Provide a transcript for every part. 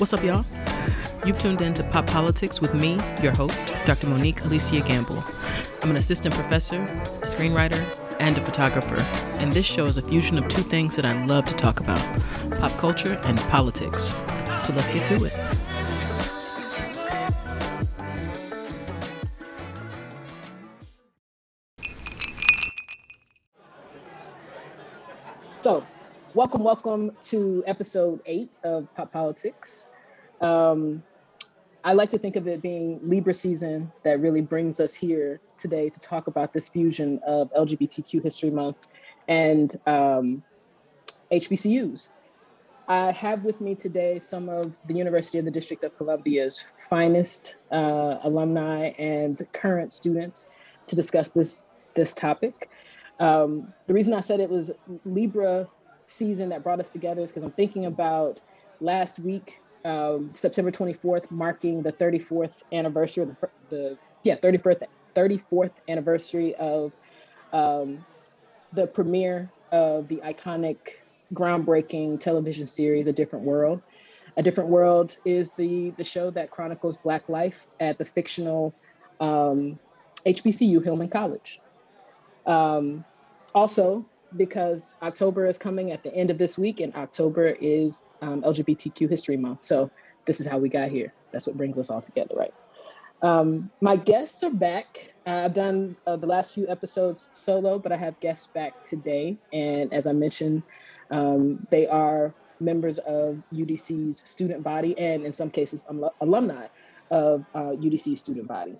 What's up, y'all? You've tuned in to Pop Politics with me, your host, Dr. Monique Alicia Gamble. I'm an assistant professor, a screenwriter, and a photographer, and this show is a fusion of two things that I love to talk about, pop culture and politics. So let's get to it. So, welcome to episode 8 of Pop Politics. I like to think of it being Libra season that really brings us here today to talk about this fusion of LGBTQ History Month and HBCUs. I have with me today some of the University of the District of Columbia's finest alumni and current students to discuss this topic. The reason I said it was Libra season that brought us together is because I'm thinking about last week, September 24th, marking the 34th anniversary, 34th anniversary of the premiere of the iconic, groundbreaking television series, A Different World. A Different World is the show that chronicles Black life at the fictional HBCU Hillman College. Also, because October is coming at the end of this week, and October is LGBTQ History Month. So this is how we got here. That's what brings us all together, right? My guests are back. I've done the last few episodes solo, but I have guests back today. And as I mentioned, they are members of UDC's student body, and in some cases, alumni of UDC's student body.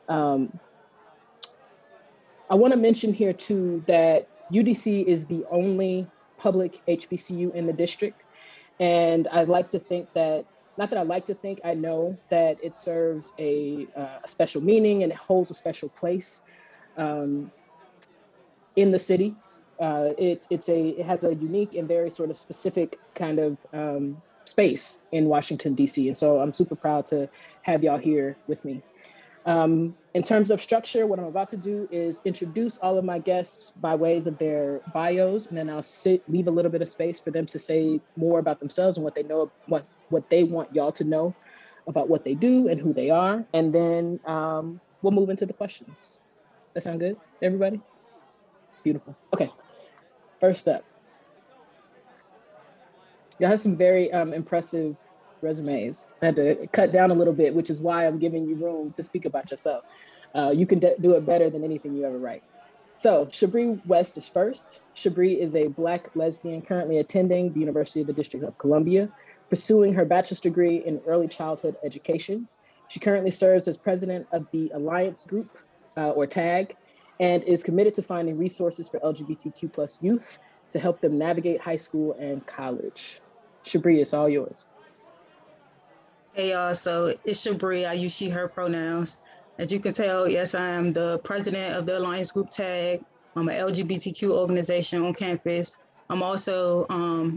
I want to mention here too that UDC is the only public HBCU in the district. And I'd like to think that, not that I like to think, I know that it serves a special meaning and it holds a special place in the city. It has a unique and very sort of specific kind of space in Washington, DC. And so I'm super proud to have y'all here with me. In terms of structure, what I'm about to do is introduce all of my guests by ways of their bios, and then I'll leave a little bit of space for them to say more about themselves and what they know, what they want y'all to know about what they do and who they are. And then we'll move into the questions. That sound good, everybody? Beautiful. Okay, first up. Y'all have some very impressive resumes. I had to cut down a little bit, which is why I'm giving you room to speak about yourself. You can do it better than anything you ever write. So Shabre West is first. Shabre is a Black lesbian currently attending the University of the District of Columbia, pursuing her bachelor's degree in early childhood education. She currently serves as president of the Alliance Group, or TAG, and is committed to finding resources for LGBTQ plus youth to help them navigate high school and college. Shabre, it's all yours. Hey y'all, so it's Shabre. I use she, her pronouns. As you can tell, yes, I am the president of the Alliance Group TAG. I'm an LGBTQ organization on campus. I'm also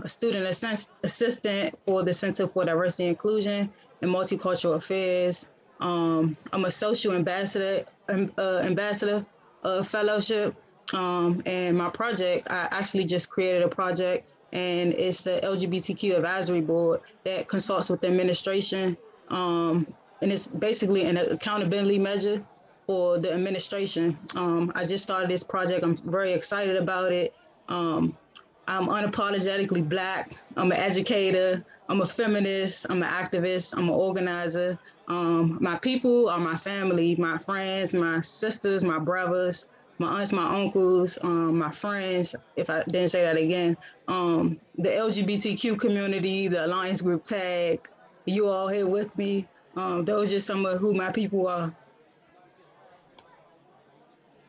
a student assistant for the Center for Diversity and Inclusion and Multicultural Affairs. I'm a social ambassador fellowship. And my project, I actually just created a project, and it's the LGBTQ Advisory Board that consults with the administration. And it's basically an accountability measure for the administration. I just started this project. I'm very excited about it. I'm unapologetically Black. I'm an educator. I'm a feminist. I'm an activist. I'm an organizer. My people are my family, my friends, my sisters, my brothers, my aunts, my uncles, my friends, if I didn't say that again, the LGBTQ community, the Alliance Group TAG, you all here with me. Those are some of who my people are.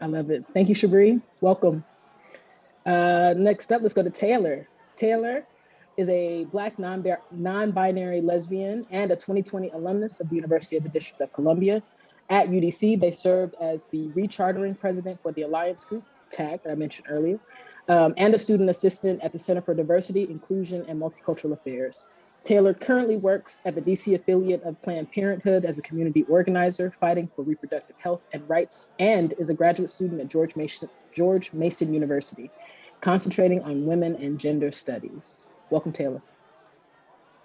I love it. Thank you, Shabre. Welcome. Next up, let's go to Taylor. Taylor is a Black non-binary lesbian and a 2020 alumnus of the University of the District of Columbia. At UDC, they served as the rechartering president for the Alliance Group, TAG, that I mentioned earlier, and a student assistant at the Center for Diversity, Inclusion, and Multicultural Affairs. Taylor currently works at the DC affiliate of Planned Parenthood as a community organizer, fighting for reproductive health and rights, and is a graduate student at George Mason University, concentrating on women and gender studies. Welcome, Taylor.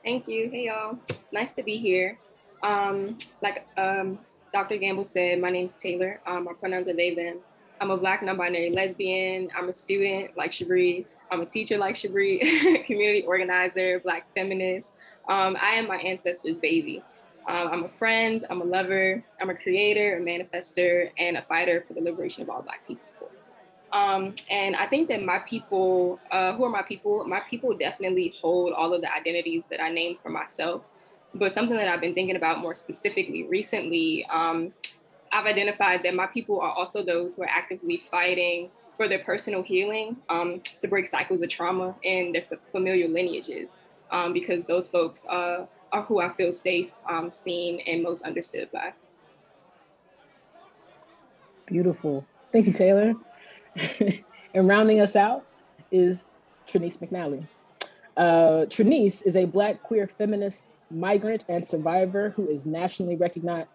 Thank you. Hey, y'all. It's nice to be here. Like Dr. Gamble said, my name's Taylor. My pronouns are they, them. I'm a Black non-binary lesbian. I'm a student like Shabre. I'm a teacher like Shabre, community organizer, Black feminist. I am my ancestors' baby. I'm a friend, I'm a lover, I'm a creator, a manifester, and a fighter for the liberation of all Black people. And I think that my people, who are my people? My people definitely hold all of the identities that I named for myself. But something that I've been thinking about more specifically recently, I've identified that my people are also those who are actively fighting for their personal healing, to break cycles of trauma in their familial lineages, because those folks are who I feel safe, seen, and most understood by. Beautiful. Thank you, Taylor. And rounding us out is Trinice McNally. Trinice is a Black queer feminist, migrant, and survivor who is a nationally recognized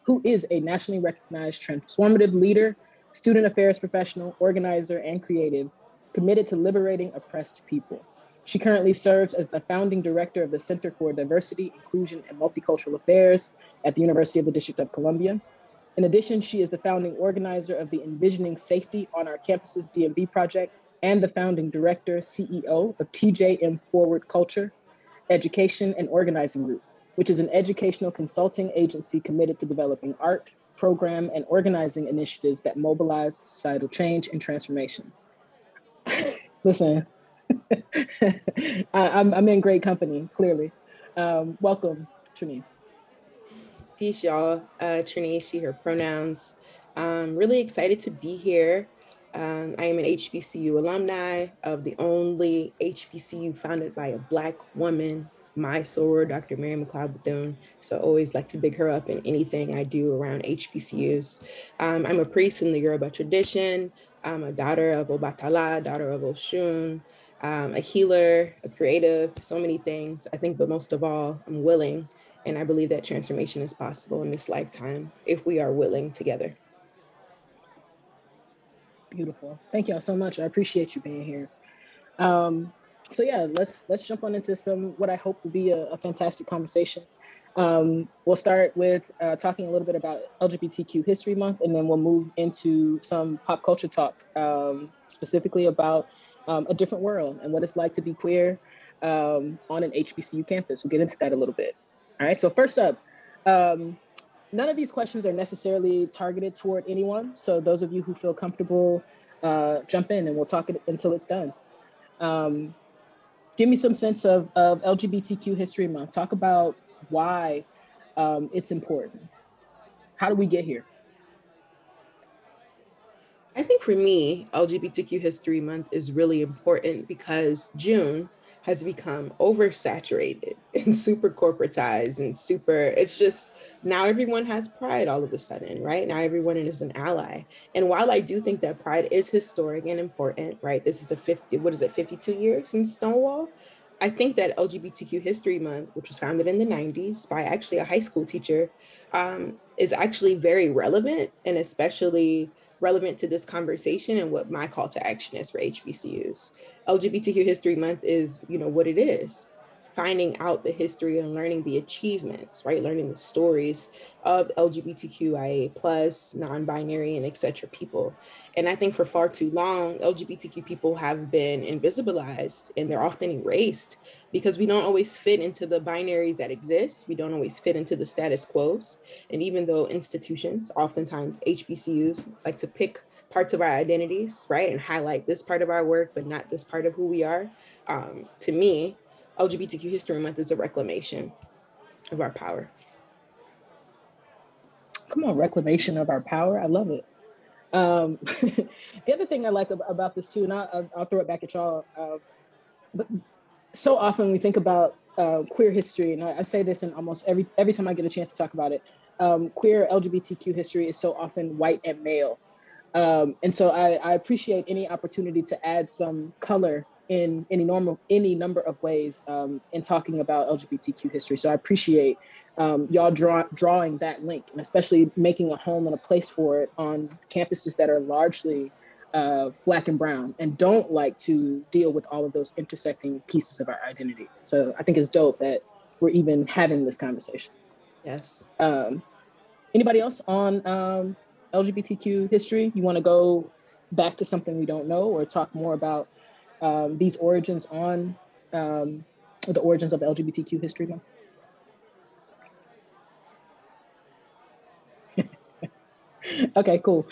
transformative leader, student affairs professional, organizer, and creative, committed to liberating oppressed people. She currently serves as the founding director of the Center for Diversity, Inclusion, and Multicultural Affairs at the University of the District of Columbia. In addition, she is the founding organizer of the Envisioning Safety on Our Campuses DMV project and the founding director, CEO of TJM Forward Culture, Education and Organizing Group, which is an educational consulting agency committed to developing art, program, and organizing initiatives that mobilize societal change and transformation. Listen, I'm in great company, clearly. Welcome, Trinice. Peace, y'all. Trinice, she, her pronouns. Really excited to be here. I am an HBCU alumni of the only HBCU founded by a Black woman, my soror, Dr. Mary McLeod Bethune. So I always like to big her up in anything I do around HBCUs. I'm a priest in the Yoruba tradition. I'm a daughter of Obatala, daughter of Oshun, a healer, a creative, so many things. I think, but most of all, I'm willing. And I believe that transformation is possible in this lifetime if we are willing together. Beautiful. Thank y'all so much. I appreciate you being here. So yeah, let's jump on into some what I hope will be a fantastic conversation. We'll start with talking a little bit about LGBTQ History Month, and then we'll move into some pop culture talk, specifically about a different world and what it's like to be queer on an HBCU campus. We'll get into that a little bit. All right, so first up, none of these questions are necessarily targeted toward anyone. So those of you who feel comfortable, jump in and we'll talk it until it's done. Give me some sense of LGBTQ History Month. Talk about why it's important. How do we get here? I think for me, LGBTQ History Month is really important because June has become oversaturated and super corporatized and it's just, now everyone has pride all of a sudden, right? Now everyone is an ally. And while I do think that pride is historic and important, right? This is the 52 years since Stonewall? I think that LGBTQ History Month, which was founded in the 90s by actually a high school teacher, is actually very relevant, and especially relevant to this conversation and what my call to action is for HBCUs. LGBTQ History Month is, what it is. Finding out the history and learning the achievements, right? Learning the stories of LGBTQIA plus, non-binary, and et cetera people. And I think for far too long, LGBTQ people have been invisibilized and they're often erased because we don't always fit into the binaries that exist. We don't always fit into the status quos. And even though institutions, oftentimes HBCUs, like to pick parts of our identities, right? And highlight this part of our work, but not this part of who we are. To me, LGBTQ History Month is a reclamation of our power. Come on, reclamation of our power. I love it. The other thing I like about this too, and I'll throw it back at y'all, but so often we think about queer history, and I say this in almost every time I get a chance to talk about it, queer LGBTQ history is so often white and male. And so I appreciate any opportunity to add some color in any number of ways in talking about LGBTQ history. So I appreciate y'all drawing that link, and especially making a home and a place for it on campuses that are largely Black and brown and don't like to deal with all of those intersecting pieces of our identity. So I think it's dope that we're even having this conversation. Yes. Anybody else on LGBTQ history? You want to go back to something we don't know, or talk more about these origins on the origins of LGBTQ History Month? Okay, cool.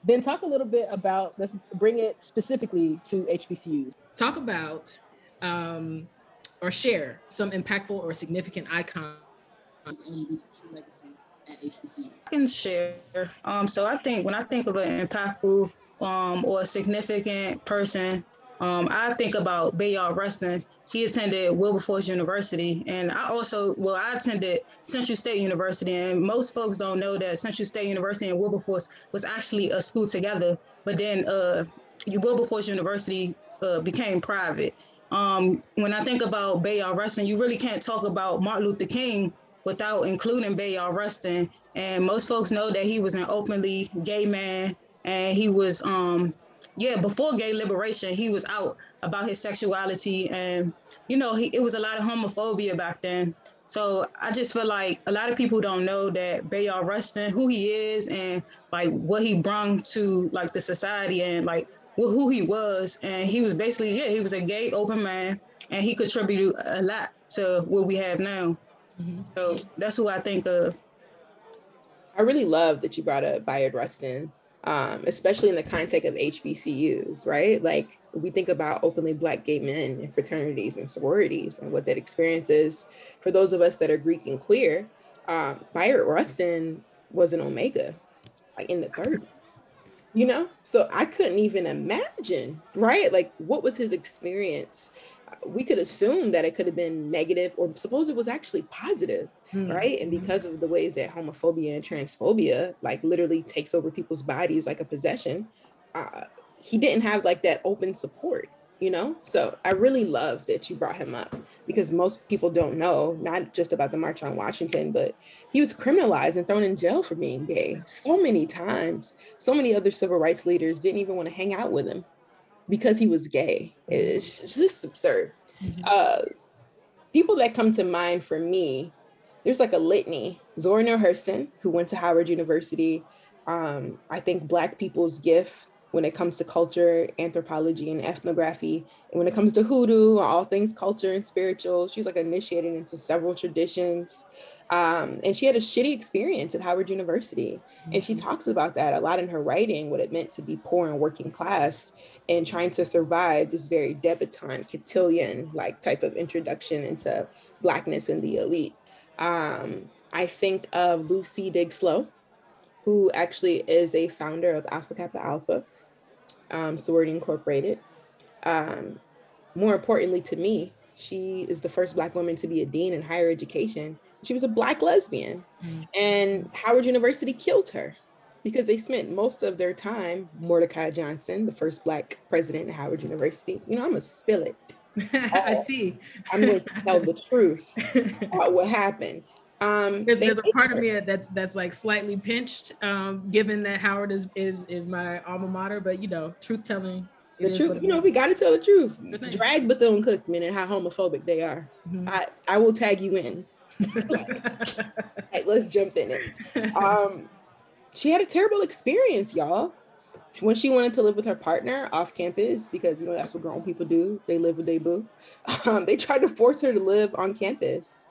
Then talk a little bit about, let's bring it specifically to HBCUs. Talk about or share some impactful or significant icons LGBTQ legacy at HBCU. I can share. So I think when I think of an impactful or a significant person, I think about Bayard Rustin. He attended Wilberforce University, and I attended Central State University, and most folks don't know that Central State University and Wilberforce was actually a school together, but then Wilberforce University became private. When I think about Bayard Rustin, you really can't talk about Martin Luther King without including Bayard Rustin. And most folks know that he was an openly gay man, and he was, before gay liberation, he was out about his sexuality, and it was a lot of homophobia back then. So I just feel like a lot of people don't know that Bayard Rustin, who he is, and like what he brought to like the society, and like who he was. And he was basically, he was a gay open man, and he contributed a lot to what we have now. Mm-hmm. So that's who I think of. I really love that you brought up Bayard Rustin, especially in the context of HBCUs, right? Like we think about openly Black gay men in fraternities and sororities and what that experience is. For those of us that are Greek and queer, Bayard Rustin was an Omega, like in the 30s, So I couldn't even imagine, right? Like what was his experience? We could assume that it could have been negative, or suppose it was actually positive, right? And because of the ways that homophobia and transphobia like literally takes over people's bodies like a possession, he didn't have like that open support, So I really love that you brought him up, because most people don't know, not just about the March on Washington, but he was criminalized and thrown in jail for being gay so many times. So many other civil rights leaders didn't even want to hang out with him because he was gay. It's just absurd. People that come to mind for me, there's like a litany. Zora Neale Hurston, who went to Howard University. I think Black people's gift when it comes to culture, anthropology, and ethnography. And when it comes to hoodoo, all things culture and spiritual, she's like initiated into several traditions. And she had a shitty experience at Howard University. And she talks about that a lot in her writing, what it meant to be poor and working class and trying to survive this very debutante, cotillion like type of introduction into Blackness and the elite. I think of Lucy Diggs Slow, who actually is a founder of Alpha Kappa Alpha, Sorority Incorporated. More importantly to me, she is the first Black woman to be a dean in higher education. She was a Black lesbian, and Howard University killed her because they spent most of their time, Mordecai Johnson, the first Black president at Howard University. I'm gonna spill it. I see. I'm going to tell the truth about what happened. There's a part of me that's like slightly pinched, given that Howard is my alma mater, but truth telling. The truth, we got to tell the truth. Drag Bethune-Cookman and how homophobic they are. I will tag you in. Let's jump in it. She had a terrible experience, y'all. When she wanted to live with her partner off campus, because that's what grown people do. They live with their boo. They tried to force her to live on campus.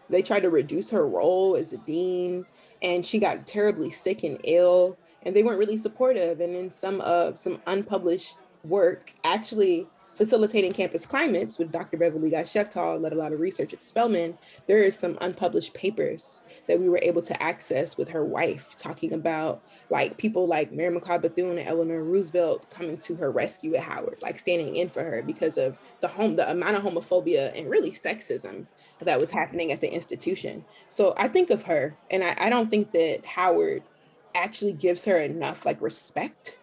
They tried to reduce her role as a dean, and she got terribly sick and ill, and they weren't really supportive. And in some unpublished work, actually facilitating campus climates with Dr. Beverly Guy-Sheftall, led a lot of research at Spelman. There is some unpublished papers that we were able to access with her wife, talking about like people like Mary McLeod Bethune and Eleanor Roosevelt coming to her rescue at Howard, like standing in for her because of the amount of homophobia and really sexism that was happening at the institution. So I think of her, and I don't think that Howard actually gives her enough like respect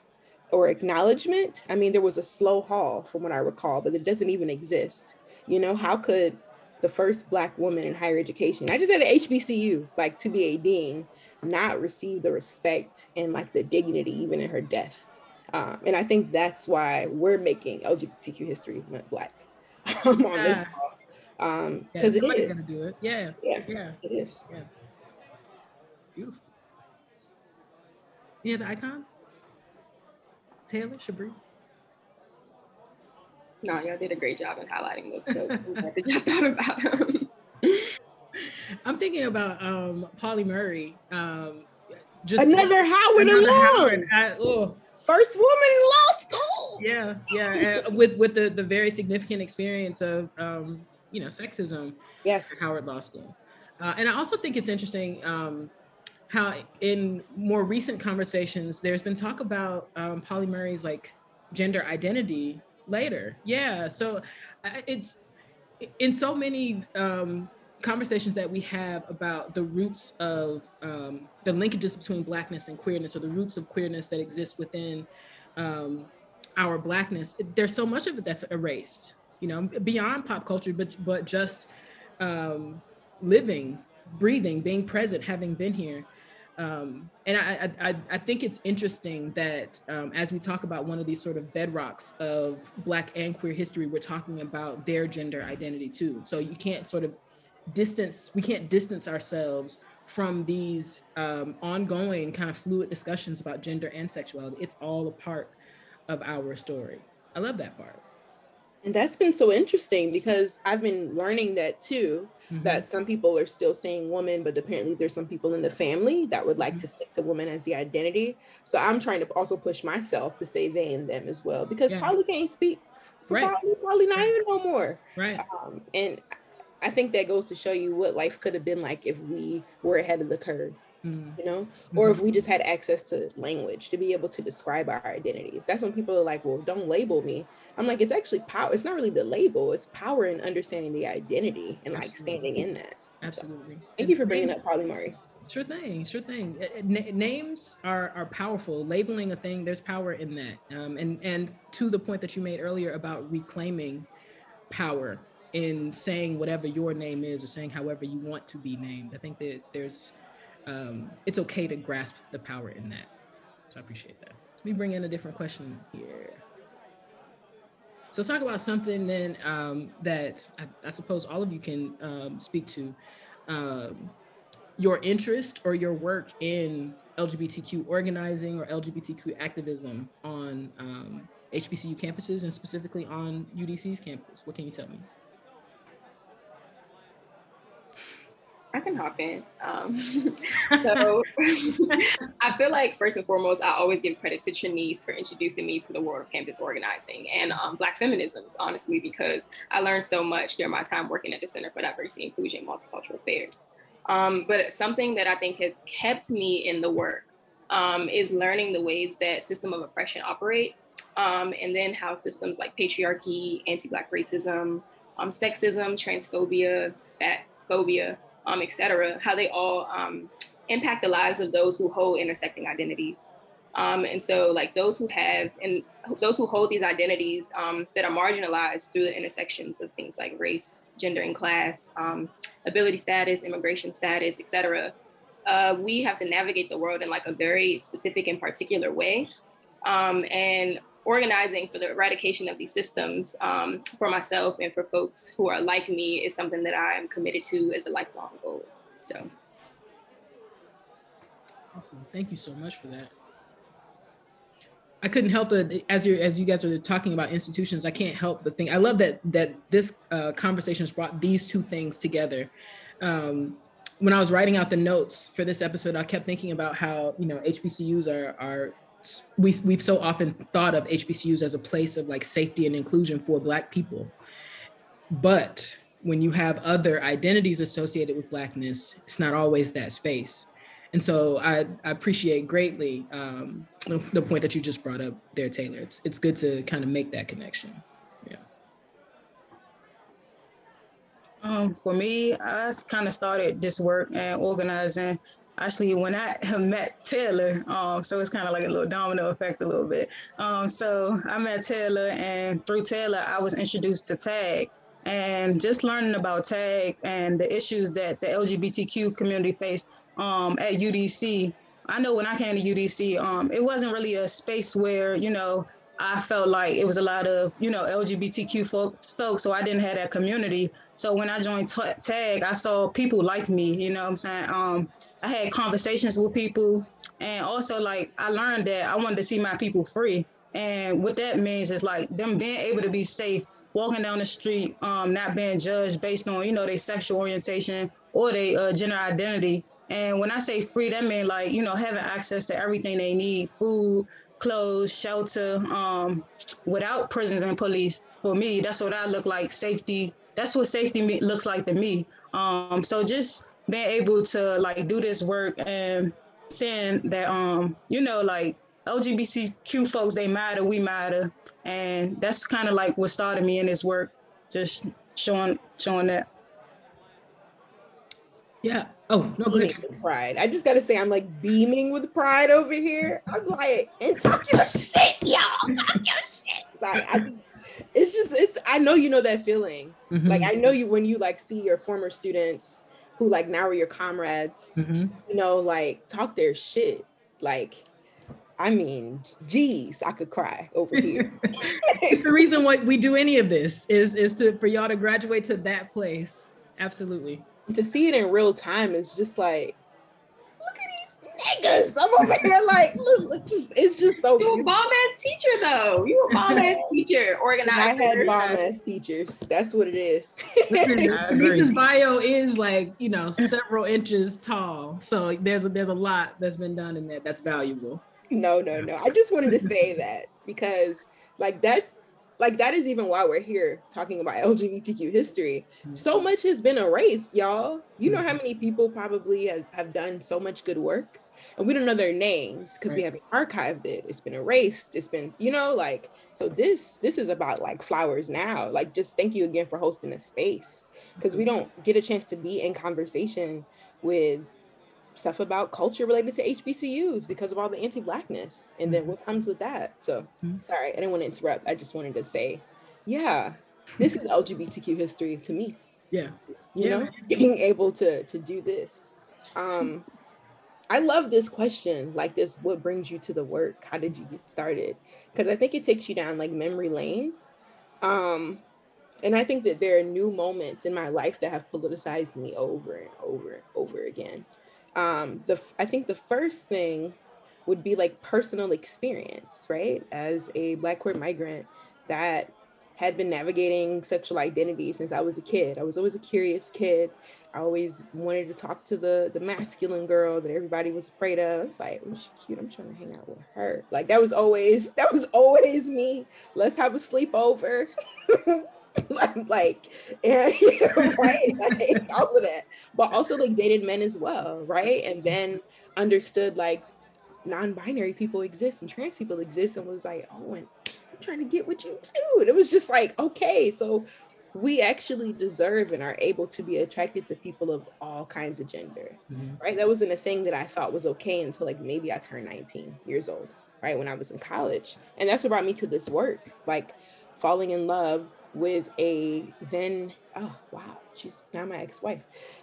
or acknowledgement. I mean, there was a slow hall from what I recall, but it doesn't even exist. How could the first Black woman in higher education, I just had an HBCU, like to be a dean, not receive the respect and like the dignity even in her death. And I think that's why we're making LGBTQ History Month Black on this call. Because it somebody's is. gonna do it. Yeah. Yeah, it is. Yeah. Beautiful. Any other icons? Taylor, Shabre? No, y'all did a great job in highlighting those folks. I'm glad that y'all thought about them. I'm thinking about Pauli Murray. Just another Howard alum. First woman in law school. Yeah. With the very significant experience of sexism. Yes. At Howard Law School. And I also think it's interesting how in more recent conversations, there's been talk about Pauli Murray's like gender identity later. Yeah. So it's in so many conversations that we have about the roots of the linkages between Blackness and queerness, or the roots of queerness that exist within our Blackness. There's so much of it that's erased, beyond pop culture, but just living, breathing, being present, having been here. And I think it's interesting that as we talk about one of these sort of bedrocks of Black and queer history, we're talking about their gender identity too. So you can't sort of we can't distance ourselves from these ongoing kind of fluid discussions about gender and sexuality. It's all a part of our story. I love that part. And that's been so interesting because I've been learning that too, that some people are still saying woman, but apparently there's some people in the family that would like to stick to woman as the identity. So I'm trying to also push myself to say they and them as well, because Pauli can't speak for Pauli not here no more. Right. And I think that goes to show you what life could have been like if we were ahead of the curve. Or if we just had access to language to be able to describe our identities. That's when people are like, well, don't label me. I'm like, it's actually power. It's not really the label, it's power in understanding the identity and like standing in that. Absolutely. So, thank you for bringing up Pauli Murray. Sure thing. Names are powerful. Labeling a thing, there's power in that. And to the point that you made earlier about reclaiming power in saying whatever your name is, or saying however you want to be named, I think that there's it's okay to grasp the power in that. So I appreciate that. Let me bring in a different question here. So let's talk about something then that I suppose all of you can speak to. Your interest or your work in LGBTQ organizing or LGBTQ activism on HBCU campuses, and specifically on UDC's campus. What can you tell me? I can hop in. So I feel like first and foremost, I always give credit to Trinice for introducing me to the world of campus organizing and Black feminisms, honestly, because I learned so much during my time working at the Center for Diversity, Inclusion, and Multicultural Affairs. But something that I think has kept me in the work is learning the ways that system of oppression operate, and then how systems like patriarchy, anti-Black racism, sexism, transphobia, fat phobia, et cetera, how they all impact the lives of those who hold intersecting identities. And so like those who hold these identities that are marginalized through the intersections of things like race, gender, and class, ability status, immigration status, et cetera, we have to navigate the world in like a very specific and particular way. And organizing for the eradication of these systems for myself and for folks who are like me is something that I am committed to as a lifelong goal. So. Awesome. Thank you so much for that. I couldn't help but, as you guys are talking about institutions, I can't help but think, I love that this conversation has brought these two things together. When I was writing out the notes for this episode, I kept thinking about how, HBCUs are we've so often thought of HBCUs as a place of like safety and inclusion for Black people. But when you have other identities associated with Blackness, it's not always that space. And so I appreciate greatly the point that you just brought up there, Taylor. It's good to kind of make that connection. Yeah. For me, I kind of started this work and organizing actually when I met Taylor. So it's kind of like a little domino effect a little bit. So I met Taylor, and through Taylor, I was introduced to TAG. And just learning about TAG and the issues that the LGBTQ community faced at UDC. I know when I came to UDC, it wasn't really a space where, I felt like it was a lot of, LGBTQ folks, so I didn't have that community. So when I joined TAG, I saw people like me, you know what I'm saying? I had conversations with people, and also like I learned that I wanted to see my people free. And what that means is like them being able to be safe, walking down the street, not being judged based on, their sexual orientation or their gender identity. And when I say free, that means like, having access to everything they need, food, clothes, shelter, without prisons and police. For me, that's what I look like. Safety. That's what safety looks like to me. So just being able to like do this work and seeing that, like LGBTQ folks, they matter, we matter, and that's kind of like what started me in this work. Just showing that. Yeah. Oh, no, go ahead. With pride. I just gotta say, I'm like beaming with pride over here. I'm like, and talk your shit, y'all. Talk your shit. Sorry, I know you know that feeling. Mm-hmm. Like I know you when you like see your former students who like now are your comrades, like talk their shit. Like, I mean, geez, I could cry over here. It's the reason why we do any of this is for y'all to graduate to that place. Absolutely. To see it in real time is just like, look at these niggas. I'm over here like, look, it's just so beautiful. You a bomb-ass teacher though. You a bomb-ass teacher, organizer. I had bomb-ass teachers. That's what it is. Trinice's bio is like, several inches tall. So there's a lot that's been done in there that's valuable. No. I just wanted to say that because that is even why we're here talking about LGBTQ history. So much has been erased, y'all. You know how many people probably have done so much good work and we don't know their names because we haven't archived it. It's been erased. It's been, so this is about like flowers now. Like, just thank you again for hosting a space because we don't get a chance to be in conversation with stuff about culture related to HBCUs because of all the anti-Blackness and then what comes with that. So sorry, I didn't want to interrupt. I just wanted to say, yeah, this is LGBTQ history to me. Yeah. Being able to do this. I love this question, like this, what brings you to the work? How did you get started? Because I think it takes you down like memory lane. And I think that there are new moments in my life that have politicized me over and over and over again. I think the first thing would be like personal experience, right? As a Black queer migrant that had been navigating sexual identity since I was a kid. I was always a curious kid. I always wanted to talk to the masculine girl that everybody was afraid of. It's like, oh, she's cute. I'm trying to hang out with her. Like that was always me. Let's have a sleepover. like right, like all of that, but also like dated men as well, right? And then understood like non-binary people exist and trans people exist, and was like, oh, and I'm trying to get with you too. And it was just like, okay, so we actually deserve and are able to be attracted to people of all kinds of gender, right? That wasn't a thing that I thought was okay until like maybe I turned 19 years old, right? When I was in college. And that's what brought me to this work, like falling in love with a then, oh wow, she's now my ex-wife.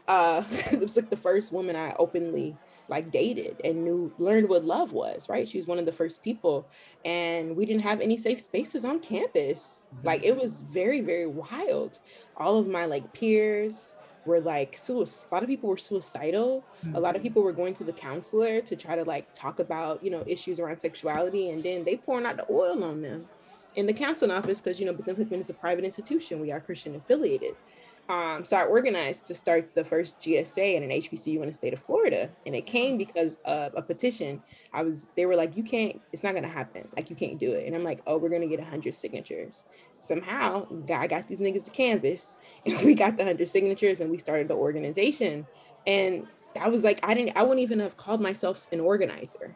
It was like the first woman I openly like dated and learned what love was, right? She was one of the first people, and we didn't have any safe spaces on campus. Like it was very, very wild. All of my like peers were like a lot of people were suicidal. A lot of people were going to the counselor to try to like talk about, issues around sexuality, and then they pouring out the oil on them in the counseling office because, Bethune Cookman is a private institution. We are Christian affiliated. So I organized to start the first GSA at an HBCU in the state of Florida. And it came because of a petition. They were like, it's not going to happen. Like, you can't do it. And I'm like, oh, we're going to get 100 signatures. Somehow I got these niggas to canvas and we got the 100 signatures and we started the organization. And I was like, I wouldn't even have called myself an organizer.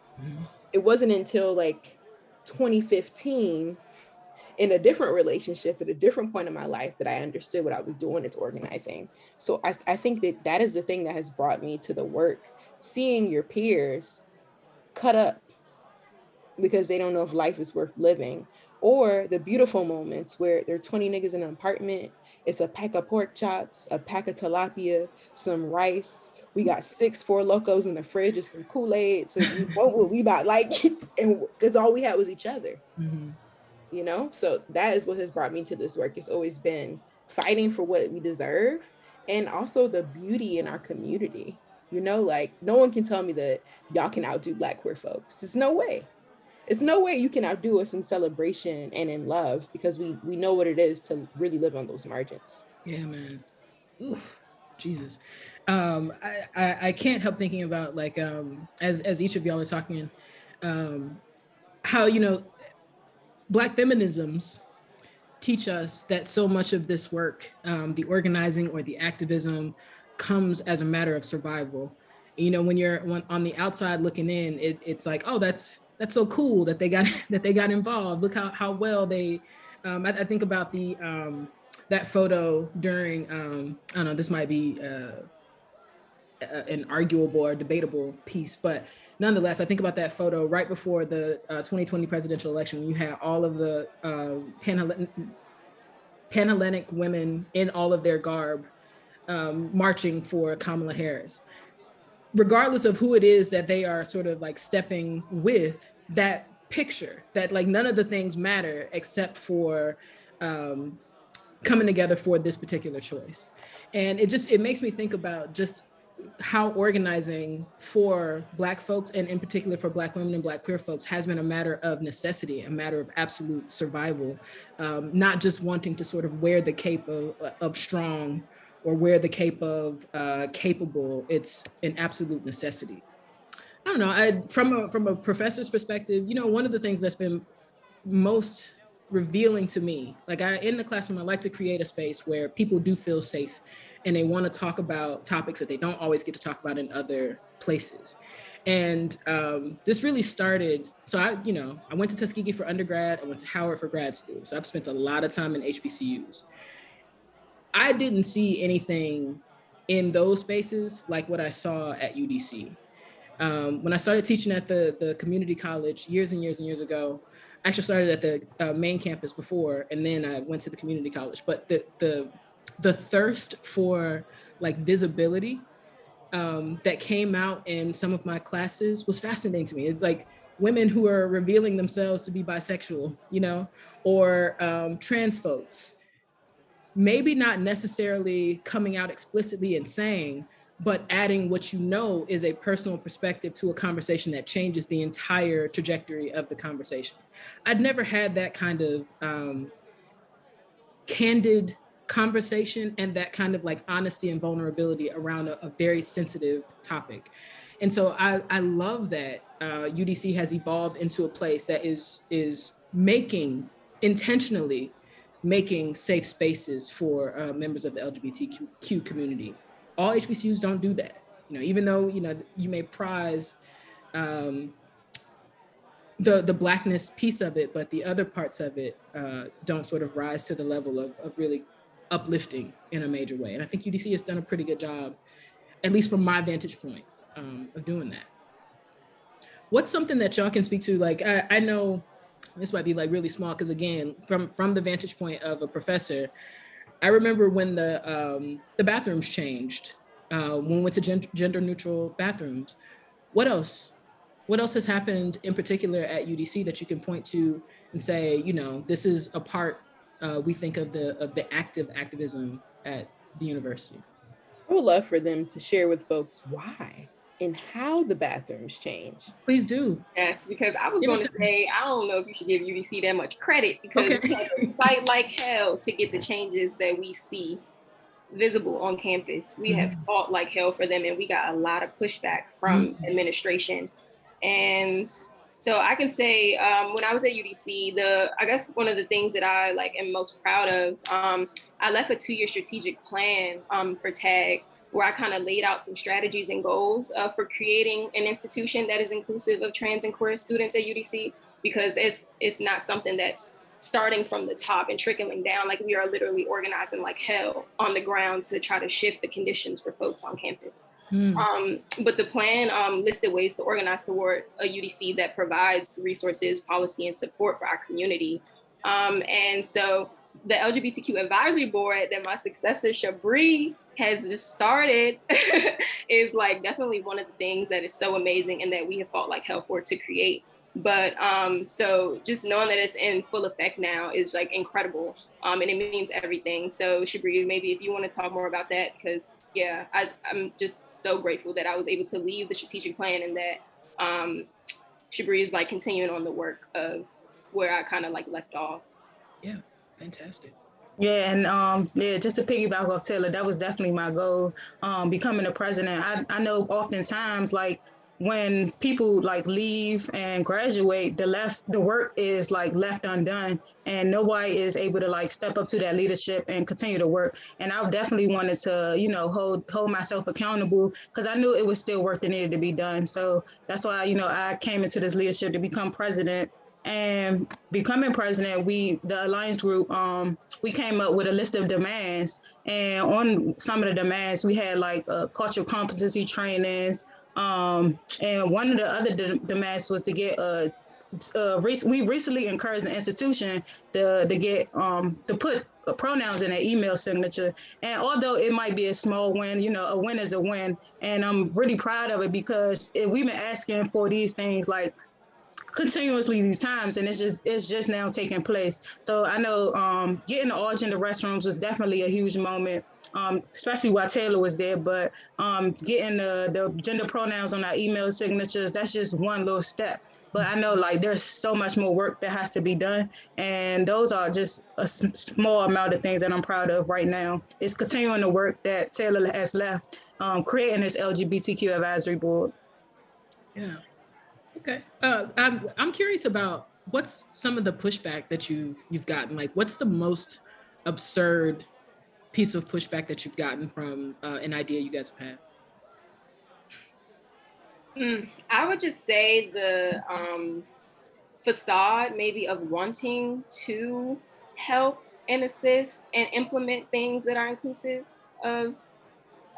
It wasn't until like 2015 in a different relationship at a different point in my life that I understood what I was doing is organizing. So I think that is the thing that has brought me to the work, seeing your peers cut up because they don't know if life is worth living, or the beautiful moments where there are 20 niggas in an apartment, it's a pack of pork chops, a pack of tilapia, some rice, we got 6 Four Locos in the fridge and some Kool-Aid. So what would we about? Like, and because all we had was each other. you know? So that is what has brought me to this work. It's always been fighting for what we deserve and also the beauty in our community. You know, like no one can tell me that y'all can outdo Black queer folks. There's no way. It's no way you can outdo us in celebration and in love, because we know what it is to really live on those margins. Yeah, man. Oof, Jesus. I can't help thinking about like as each of y'all are talking, how, you know, Black feminisms teach us that so much of this work, the organizing or the activism, comes as a matter of survival. You know, when you're on the outside looking in, it's like, oh, that's so cool that they got that they got involved. Look how well they. I think about the that photo during I don't know, this might be an arguable or debatable piece, but nonetheless, I think about that photo right before the 2020 presidential election. You had all of the Panhellenic women in all of their garb marching for Kamala Harris. Regardless of who it is that they are sort of like stepping with, that picture, that like none of the things matter except for coming together for this particular choice. And it makes me think about just how organizing for Black folks, and in particular for Black women and Black queer folks, has been a matter of necessity, a matter of absolute survival, not just wanting to sort of wear the cape of strong or wear the cape of capable. It's an absolute necessity. I don't know, from a professor's perspective, you know, one of the things that's been most revealing to me, like in the classroom, I like to create a space where people do feel safe and they want to talk about topics that they don't always get to talk about in other places. And this really started, so I went to Tuskegee for undergrad, I went to Howard for grad school. So I've spent a lot of time in HBCUs. I didn't see anything in those spaces like what I saw at UDC. When I started teaching at the community college years and years and years ago, I actually started at the main campus before, and then I went to the community college. But the thirst for like visibility that came out in some of my classes was fascinating to me. It's like women who are revealing themselves to be bisexual, you know, or trans folks, maybe not necessarily coming out explicitly and saying, but adding what you know is a personal perspective to a conversation that changes the entire trajectory of the conversation. I'd never had that kind of candid conversation and that kind of like honesty and vulnerability around a very sensitive topic. And so I love that UDC has evolved into a place that is intentionally making safe spaces for members of the LGBTQ community. All HBCUs don't do that. You know, even though, you know, you may prize the Blackness piece of it, but the other parts of it don't sort of rise to the level of really uplifting in a major way. And I think UDC has done a pretty good job, at least from my vantage point, of doing that. What's something that y'all can speak to? Like, I know this might be like really small, because again, from the vantage point of a professor, I remember when the bathrooms changed, when we went to gender neutral bathrooms. What else has happened in particular at UDC that you can point to and say, you know, this is a part we think of the activism at the university? I would love for them to share with folks why and how the bathrooms change. Please do. Yes, because I was going to say, I don't know if you should give UDC that much credit, because we had to fight like hell to get the changes that we see visible on campus. We have fought like hell for them, and we got a lot of pushback from administration. And so I can say, when I was at UDC, I guess one of the things that I like am most proud of, I left a 2-year strategic plan for TAG, where I kind of laid out some strategies and goals for creating an institution that is inclusive of trans and queer students at UDC, because it's not something that's starting from the top and trickling down. Like, we are literally organizing like hell on the ground to try to shift the conditions for folks on campus. But the plan listed ways to organize toward a UDC that provides resources, policy, and support for our community. And so the LGBTQ advisory board that my successor, Shabre, has just started is like definitely one of the things that is so amazing and that we have fought like hell for to create. But so just knowing that it's in full effect now is like incredible, and it means everything. So Shabre, maybe if you want to talk more about that, because yeah, I'm just so grateful that I was able to leave the strategic plan and that Shabre is like continuing on the work of where I kind of like left off. Yeah, fantastic. Yeah, and yeah, just to piggyback off Taylor, that was definitely my goal. Becoming a president. I know oftentimes like when people like leave and graduate, the work is like left undone, and nobody is able to like step up to that leadership and continue to work. And I definitely wanted to, hold myself accountable because I knew it was still work that needed to be done. So that's why, I came into this leadership to become president. And becoming president, the alliance group, we came up with a list of demands, and on some of the demands we had like cultural competency trainings, and one of the other demands was to get we recently encouraged the institution to get to put pronouns in their email signature. And although it might be a small win, a win is a win, and I'm really proud of it because we've been asking for these things like continuously these times, and it's just now taking place. So I know getting the all gender restrooms was definitely a huge moment, especially while Taylor was there. But getting the gender pronouns on our email signatures, that's just one little step. But I know like there's so much more work that has to be done, and those are just a small amount of things that I'm proud of right now. It's continuing the work that Taylor has left, creating this LGBTQ advisory board. Yeah. Okay. I'm curious about what's some of the pushback that you've gotten. Like, what's the most absurd piece of pushback that you've gotten from an idea you guys have had? I would just say the facade maybe of wanting to help and assist and implement things that are inclusive of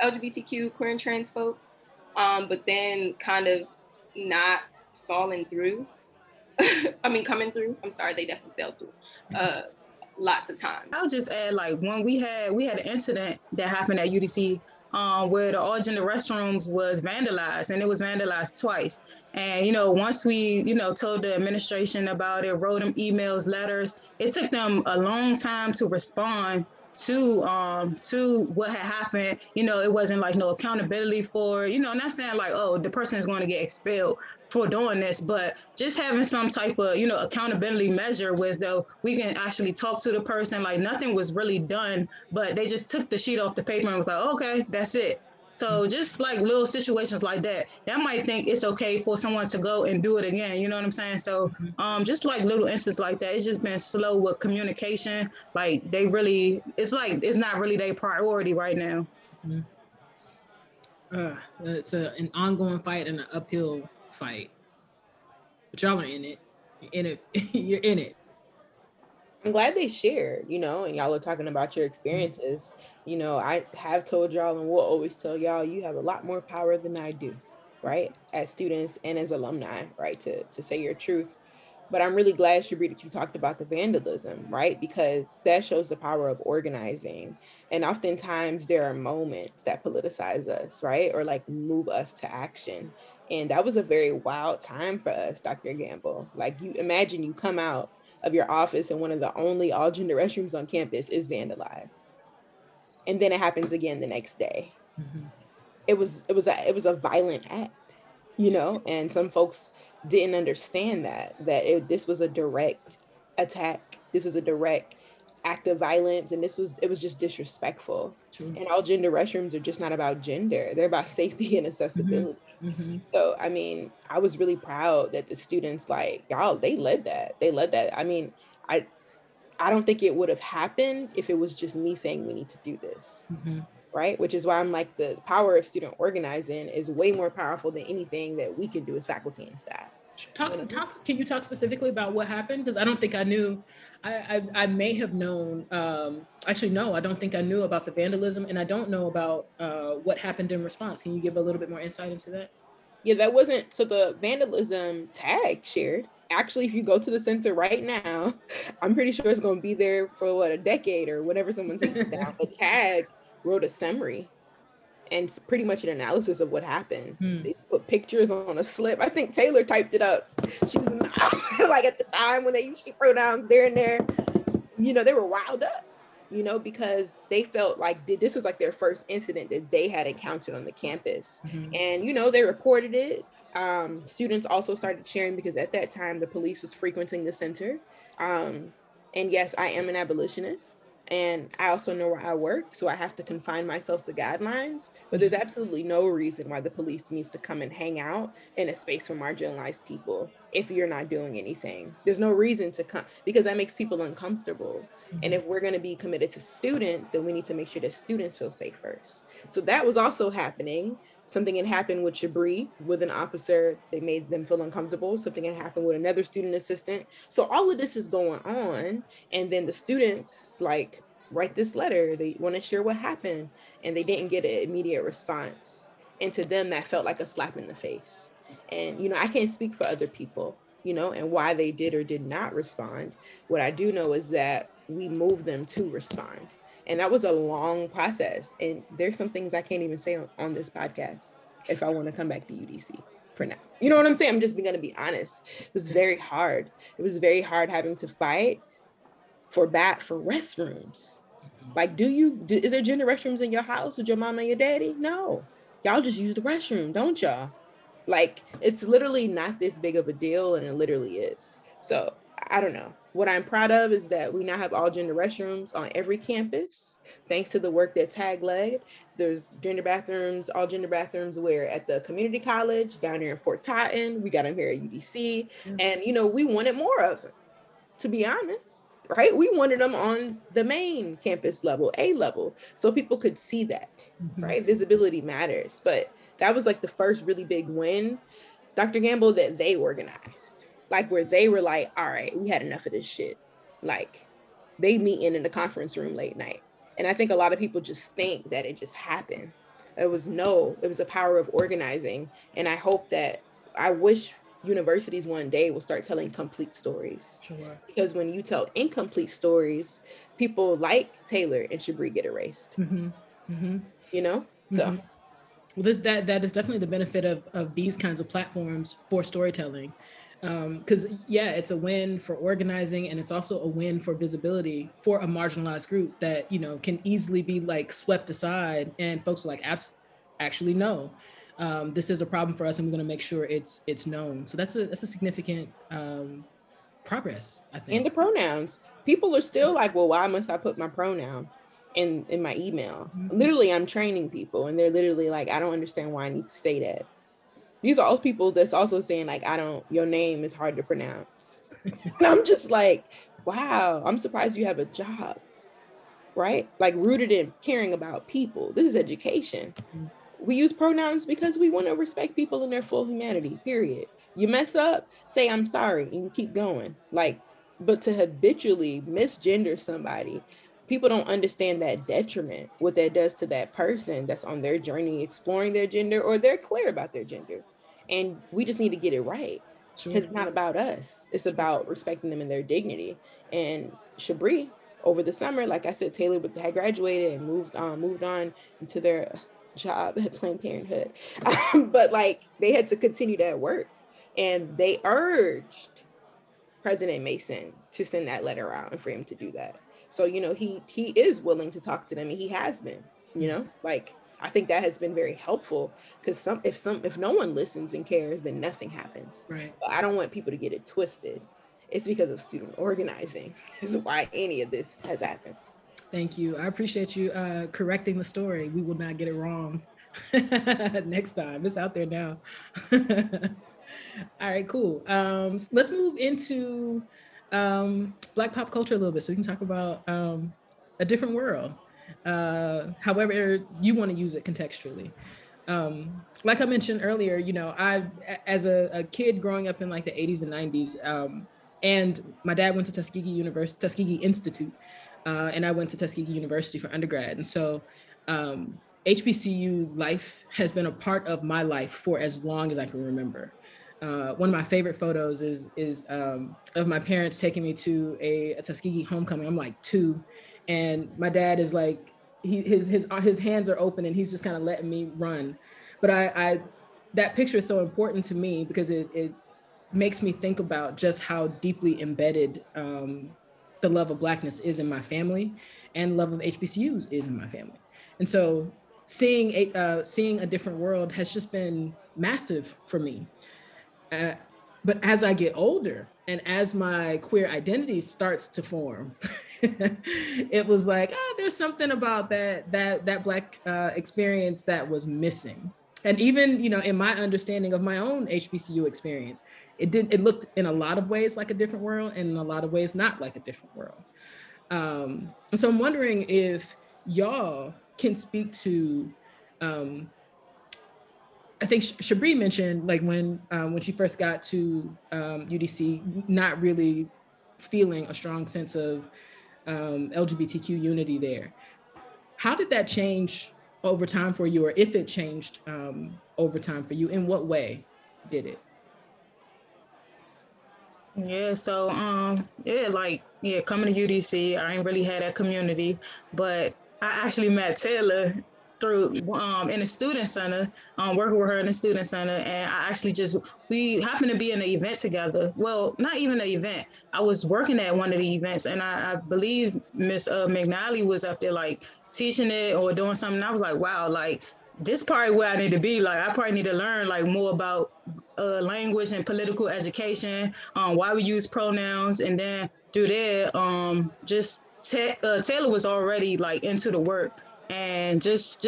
LGBTQ queer and trans folks, but then kind of not falling through. I mean, coming through. I'm sorry, they definitely fell through lots of times. I'll just add, like, when we had an incident that happened at UDC where the all gender restrooms was vandalized, and it was vandalized twice. And, once we, told the administration about it, wrote them emails, letters, it took them a long time to respond to what had happened. It wasn't like no accountability for, not saying like, oh, the person is going to get expelled for doing this, but just having some type of, accountability measure where though we can actually talk to the person. Like nothing was really done, but they just took the sheet off the paper and was like, okay, that's it. So just like little situations like that might think it's okay for someone to go and do it again. You know what I'm saying? So just like little instances like that, it's just been slow with communication. Like it's not really their priority right now. It's an ongoing fight and an uphill fight, but y'all are in it. You're in it. I'm glad they shared, and y'all are talking about your experiences. I have told y'all and will always tell y'all, you have a lot more power than I do, right? As students and as alumni, right? To say your truth. But I'm really glad, Shabre, that you talked about the vandalism, right? Because that shows the power of organizing. And oftentimes there are moments that politicize us, right? Or like move us to action. And that was a very wild time for us, Dr. Gamble. Like you imagine you come out of your office and one of the only all gender restrooms on campus is vandalized. And then it happens again the next day. Mm-hmm. It was a violent act, and some folks didn't understand that this was a direct attack. This was a direct act of violence. And it was just disrespectful. True. And all gender restrooms are just not about gender. They're about safety and accessibility. Mm-hmm. So, I mean, I was really proud that the students, like, y'all, they led that. I mean, I don't think it would have happened if it was just me saying we need to do this. Mm-hmm. Right? Which is why I'm like, the power of student organizing is way more powerful than anything that we can do as faculty and staff. Can you talk specifically about what happened? Because I don't think I knew. I may have known. Actually, no, I don't think I knew about the vandalism, and I don't know about what happened in response. Can you give a little bit more insight into that? Yeah, that wasn't, so the vandalism tag shared. Actually, if you go to the center right now, I'm pretty sure it's going to be there for a decade or whenever someone takes it down. But tag wrote a summary and pretty much an analysis of what happened. They put pictures on a slip. I think Taylor typed it up. She was like, at the time when they used she pronouns there and there, you know, they were wild up, you know, because they felt like this was like their first incident that they had encountered on the campus. And, you know, they reported it. Students also started sharing because at that time the police was frequenting the center. And yes, I am an abolitionist. And I also know where I work, so I have to confine myself to guidelines, but there's absolutely no reason why the police needs to come and hang out in a space for marginalized people if you're not doing anything. There's no reason to come, because that makes people uncomfortable. And if we're going to be committed to students, then we need to make sure that students feel safe first. So that was also happening. Something had happened with Shabre, with an officer. They made them feel uncomfortable. Something had happened with another student assistant. So all of this is going on. And then the students like write this letter. They want to share what happened. And they didn't get an immediate response. And to them, that felt like a slap in the face. And, you know, I can't speak for other people, you know, and why they did or did not respond. What I do know is that we moved them to respond. And that was a long process. And there's some things I can't even say on this podcast if I want to come back to UDC for now. You know what I'm saying? I'm just going to be honest. It was very hard. It was very hard having to fight for restrooms. Like, is there gender restrooms in your house with your mom and your daddy? No. Y'all just use the restroom, don't y'all? Like, it's literally not this big of a deal, and it literally is. So I don't know. What I'm proud of is that we now have all gender restrooms on every campus, thanks to the work that TAG led. There's gender bathrooms, all gender bathrooms where at the community college, down here in Fort Totten, we got them here at UDC. And, you know, we wanted more of them, to be honest, right? We wanted them on the main campus level, A level, so people could see that, right? Visibility matters. But that was like the first really big win, Dr. Gamble, that they organized. Like, where they were like, all right, we had enough of this shit. Like, they meeting in the conference room late night. And I think a lot of people just think that it just happened. It was a power of organizing. And I wish universities one day will start telling complete stories. Because when you tell incomplete stories, people like Taylor and Shabre get erased. You know? So. Well, that is definitely the benefit of these kinds of platforms for storytelling. Because it's a win for organizing, and it's also a win for visibility for a marginalized group that, you know, can easily be like swept aside, and folks are like, actually no, this is a problem for us, and we're going to make sure it's known. So that's a significant progress, I think. And the pronouns, people are still like, well, why must I put my pronoun in my email? Literally, I'm training people, and they're literally like, I don't understand why I need to say that. These are all people that's also saying like, your name is hard to pronounce. And I'm just like, wow, I'm surprised you have a job, right? Like, rooted in caring about people. This is education. We use pronouns because we want to respect people in their full humanity, period. You mess up, say, I'm sorry, and you keep going. Like, but to habitually misgender somebody, people don't understand that detriment, what that does to that person that's on their journey, exploring their gender, or they're clear about their gender. And we just need to get it right. Because it's not about us. It's about respecting them and their dignity. And Shabre, over the summer, like I said, Taylor had graduated and moved on into their job at Planned Parenthood. But like, they had to continue that work. And they urged President Mason to send that letter out and for him to do that. So, you know, he is willing to talk to them, and he has been, you know, like, I think that has been very helpful, because if no one listens and cares, then nothing happens. Right. But I don't want people to get it twisted. It's because of student organizing is why any of this has happened. Thank you. I appreciate you correcting the story. We will not get it wrong next time. It's out there now. All right, cool. So let's move into Black pop culture a little bit, so we can talk about a different world, however you want to use it contextually. Like I mentioned earlier, you know, I, as a kid growing up in like the 80s and 90s, and my dad went to Tuskegee Institute, and I went to Tuskegee University for undergrad. And so HBCU life has been a part of my life for as long as I can remember. One of my favorite photos is of my parents taking me to a Tuskegee homecoming. I'm like 2, and my dad is like his hands are open and he's just kind of letting me run. But I that picture is so important to me because it makes me think about just how deeply embedded the love of Blackness is in my family, and love of HBCUs is in my family. And so seeing a different world has just been massive for me. But as I get older and as my queer identity starts to form, it was like, there's something about that Black experience that was missing. And even, in my understanding of my own HBCU experience, it looked in a lot of ways like a different world, and in a lot of ways not like a different world. And so I'm wondering if y'all can speak to, I think Shabre mentioned like when she first got to UDC, not really feeling a strong sense of LGBTQ unity there. How did that change over time for you, or if it changed over time for you? In what way did it? Yeah, so coming to UDC, I ain't really had that community, but I actually met Taylor through in the student center, working with her in the student center, and I actually we happened to be in an event together. Well, not even an event. I was working at one of the events, and I believe Miss McNally was up there like teaching it or doing something. I was like, wow, like this probably where I need to be. Like I probably need to learn like more about language and political education, why we use pronouns, and then through there, Taylor was already like into the work, and just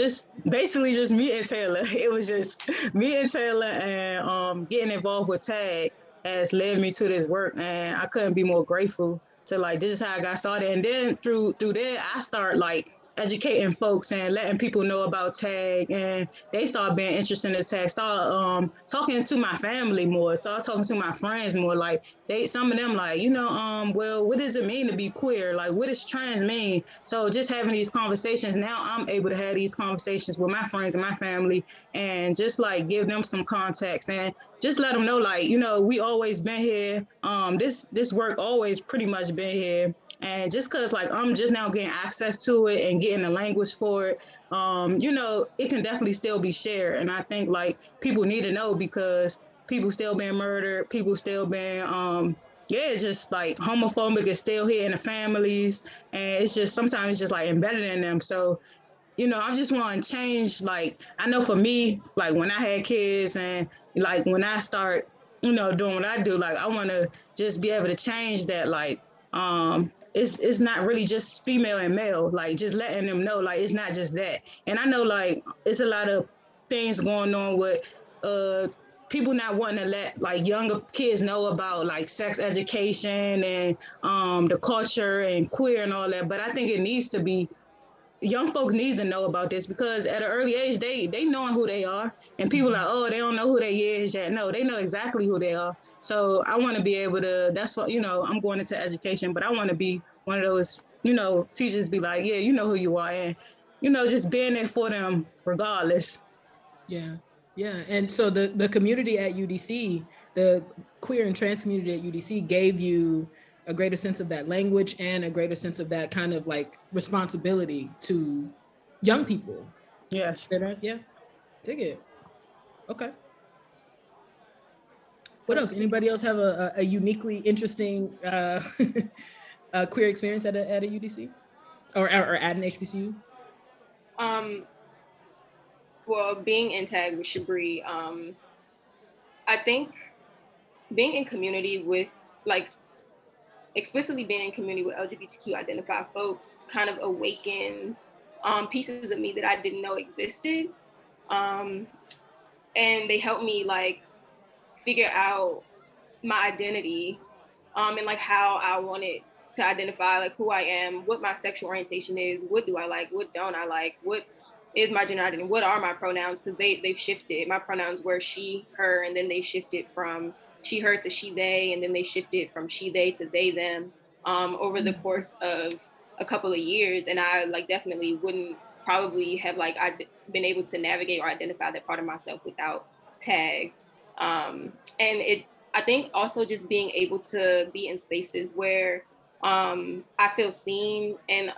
basically just me and Taylor. It was just me and Taylor, and getting involved with TAG has led me to this work, and I couldn't be more grateful to like this is how I got started, and then through there I start like educating folks and letting people know about TAG, and they start being interested in TAG, start talking to my family more, start talking to my friends more. Like some of them like, well, what does it mean to be queer? Like what does trans mean? So just having these conversations, now I'm able to have these conversations with my friends and my family, and just like give them some context and just let them know like, we always been here. This work always pretty much been here. And just because like I'm just now getting access to it and getting the language for it, it can definitely still be shared. And I think like people need to know, because people still being murdered, people still being just like homophobic is still here in the families, and it's just sometimes it's just like embedded in them. So I just want to change. Like I know for me, like when I had kids and like when I start doing what I do, like I want to just be able to change that. Like it's not really just female and male, like just letting them know like it's not just that. And I know like it's a lot of things going on with people not wanting to let like younger kids know about like sex education and the culture and queer and all that, but I think it needs to be, young folks need to know about this, because at an early age they knowing who they are, and people like, oh, they don't know who they is yet. No, they know exactly who they are. So I want to be able to, that's what I'm going into education, but I want to be one of those teachers, be like, yeah, you know who you are, and just being there for them regardless. Yeah. And so the community at UDC, the queer and trans community at UDC, gave you a greater sense of that language and a greater sense of that kind of like responsibility to young people. Yes. Yeah. Dig it. Okay. What else? Anybody else have a uniquely interesting queer experience at a UDC or at an HBCU? Well, being in TAG with Shabre, I think being in community with like explicitly being in community with LGBTQ identified folks kind of awakens pieces of me that I didn't know existed. And they helped me like figure out my identity and like how I wanted to identify, like who I am, what my sexual orientation is, what do I like, what don't I like, what is my gender identity, what are my pronouns, because they've shifted. My pronouns were she, her, and then they shifted from she, her to she, they, and then they shifted from she, they to they, them over the course of a couple of years. And I like definitely wouldn't probably have like I'd been able to navigate or identify that part of myself without TAG. And I think also just being able to be in spaces where I feel seen and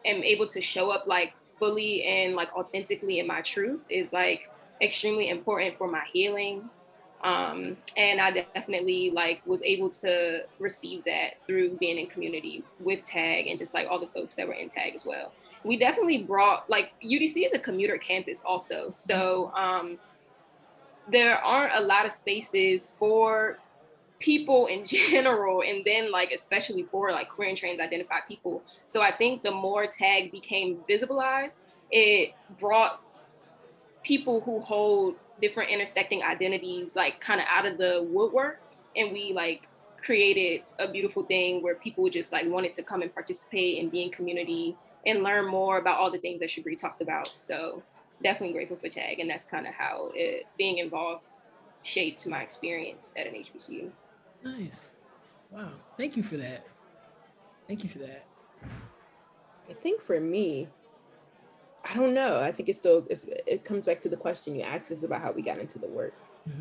am able to show up like fully and like authentically in my truth is like extremely important for my healing. And I definitely like was able to receive that through being in community with TAG and just like all the folks that were in TAG as well. We definitely brought, like, UDC is a commuter campus also. So there aren't a lot of spaces for people in general, and then like especially for like queer and trans identified people. So I think the more TAG became visibilized, it brought people who hold different intersecting identities like kind of out of the woodwork, and we like created a beautiful thing where people just like wanted to come and participate and be in community and learn more about all the things that Shabre talked about. So definitely grateful for TAG, and that's kind of how being involved shaped my experience at an HBCU. Nice. Wow. Thank you for that. Thank you for that. I think for me, I don't know. I think it comes back to the question you asked us about how we got into the work,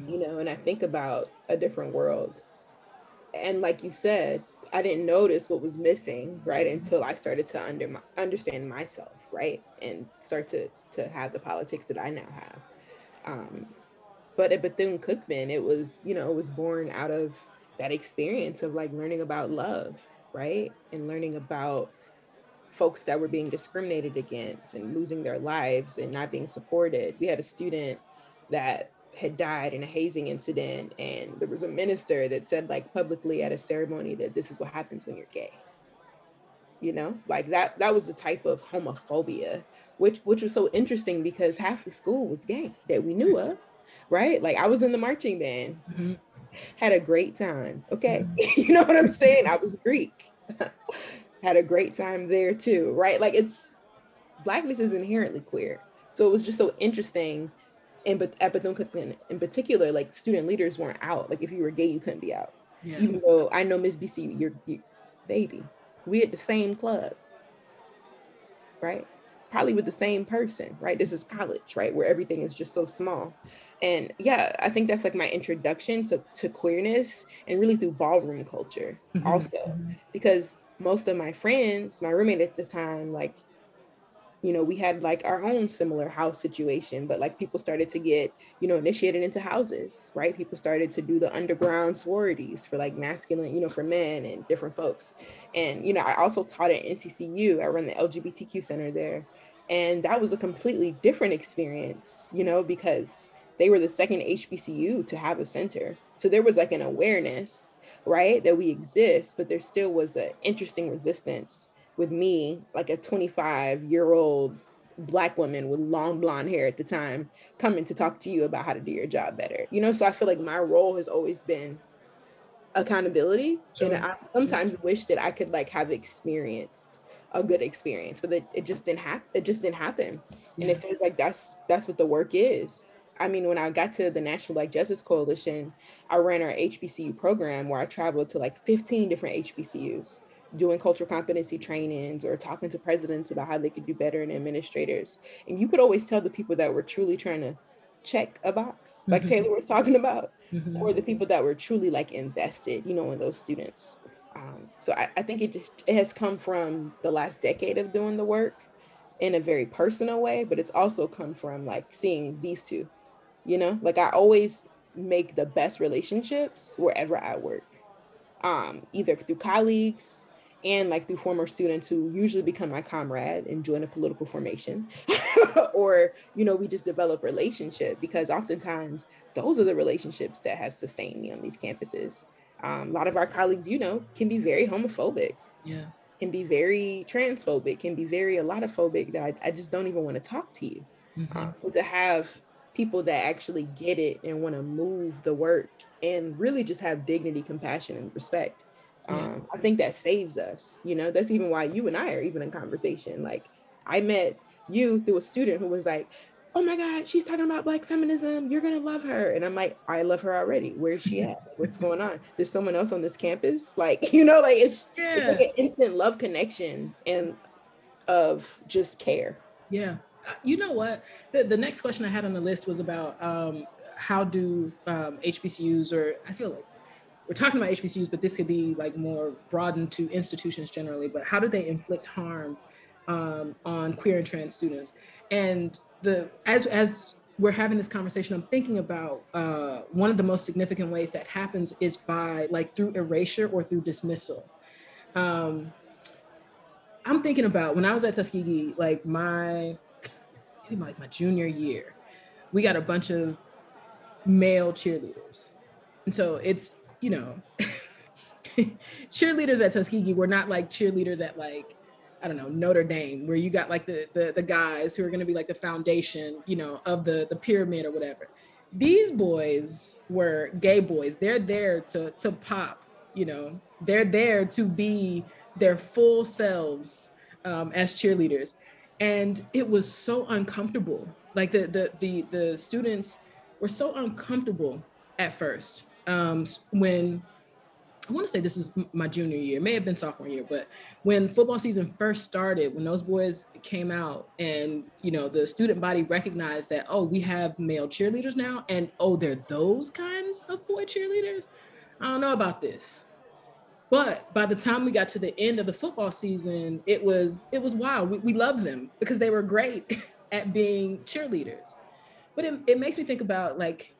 you know, and I think about a different world. And like you said, I didn't notice what was missing, right, until I started to understand myself, right, and start to have the politics that I now have. But at Bethune-Cookman, it was, you know, it was born out of that experience of like learning about love, right, and learning about folks that were being discriminated against and losing their lives and not being supported. We had a student that had died in a hazing incident, and there was a minister that said like publicly at a ceremony that this is what happens when you're gay. You know, like that was the type of homophobia, which was so interesting because half the school was gay that we knew of, right? Like I was in the marching band, had a great time. Okay. You know what I'm saying? I was Greek. Had a great time there too, right? Like Blackness is inherently queer. So it was just so interesting. And at Bethune-Cookman in particular, like student leaders weren't out. Like if you were gay, you couldn't be out. Yeah. Even though I know Miss BC, you're baby. We at the same club, right? Probably with the same person, right? This is college, right? Where everything is just so small. And yeah, I think that's like my introduction to queerness, and really through ballroom culture also, because most of my friends, my roommate at the time, like, you know, we had like our own similar house situation, but like people started to get, you know, initiated into houses, right? People started to do the underground sororities for like masculine, you know, for men and different folks. And, you know, I also taught at NCCU. I run the LGBTQ center there. And that was a completely different experience, you know, because they were the second HBCU to have a center. So there was like an awareness, right, that we exist, but there still was an interesting resistance with me, like a 25-year-old Black woman with long blonde hair at the time, coming to talk to you about how to do your job better. You know, so I feel like my role has always been accountability. Sure. And I sometimes wish that I could like have experienced a good experience, but it just didn't happen. It just didn't happen. Yeah. And it feels like that's what the work is. I mean, when I got to the National Black Justice Coalition, I ran our HBCU program where I traveled to like 15 different HBCUs, doing cultural competency trainings or talking to presidents about how they could do better, and administrators. And you could always tell the people that were truly trying to check a box, like Taylor was talking about, or the people that were truly like invested, you know, in those students. So I think it has come from the last decade of doing the work in a very personal way, but it's also come from like seeing these two, you know, like I always make the best relationships wherever I work, either through colleagues and like through former students who usually become my comrade and join a political formation, or, you know, we just develop relationship, because oftentimes those are the relationships that have sustained me on these campuses. A lot of our colleagues, you know, can be very homophobic, can be very transphobic, can be very a lot of phobic that I just don't even want to talk to you. So to have people that actually get it and want to move the work and really just have dignity, compassion, and respect, I think that saves us. You know, that's even why you and I are even in conversation. Like I met you through a student who was like, oh my God, she's talking about Black feminism, you're gonna love her. And I'm like, I love her already. Where's she at? What's going on? There's someone else on this campus? Like, you know, like it's like an instant love connection and of just care. Yeah. You know what? The next question I had on the list was about how do HBCUs, or I feel like we're talking about HBCUs, but this could be like more broadened to institutions generally, but how do they inflict harm on queer and trans students. And as we're having this conversation, I'm thinking about one of the most significant ways that happens is by like through erasure or through dismissal. I'm thinking about when I was at Tuskegee, like my junior year, we got a bunch of male cheerleaders. And so it's, you know, cheerleaders at Tuskegee were not like cheerleaders at like, I don't know, Notre Dame, where you got like the guys who are going to be like the foundation, you know, of the pyramid or whatever. These boys were gay boys. They're there to pop, you know, they're there to be their full selves as cheerleaders. And it was so uncomfortable. Like the students were so uncomfortable at first when I want to say this is my junior year, it may have been sophomore year, but when football season first started, when those boys came out and, you know, the student body recognized that, oh, we have male cheerleaders now, and oh, they're those kinds of boy cheerleaders. I don't know about this. But by the time we got to the end of the football season, it was wild. We loved them because they were great at being cheerleaders. But it makes me think about like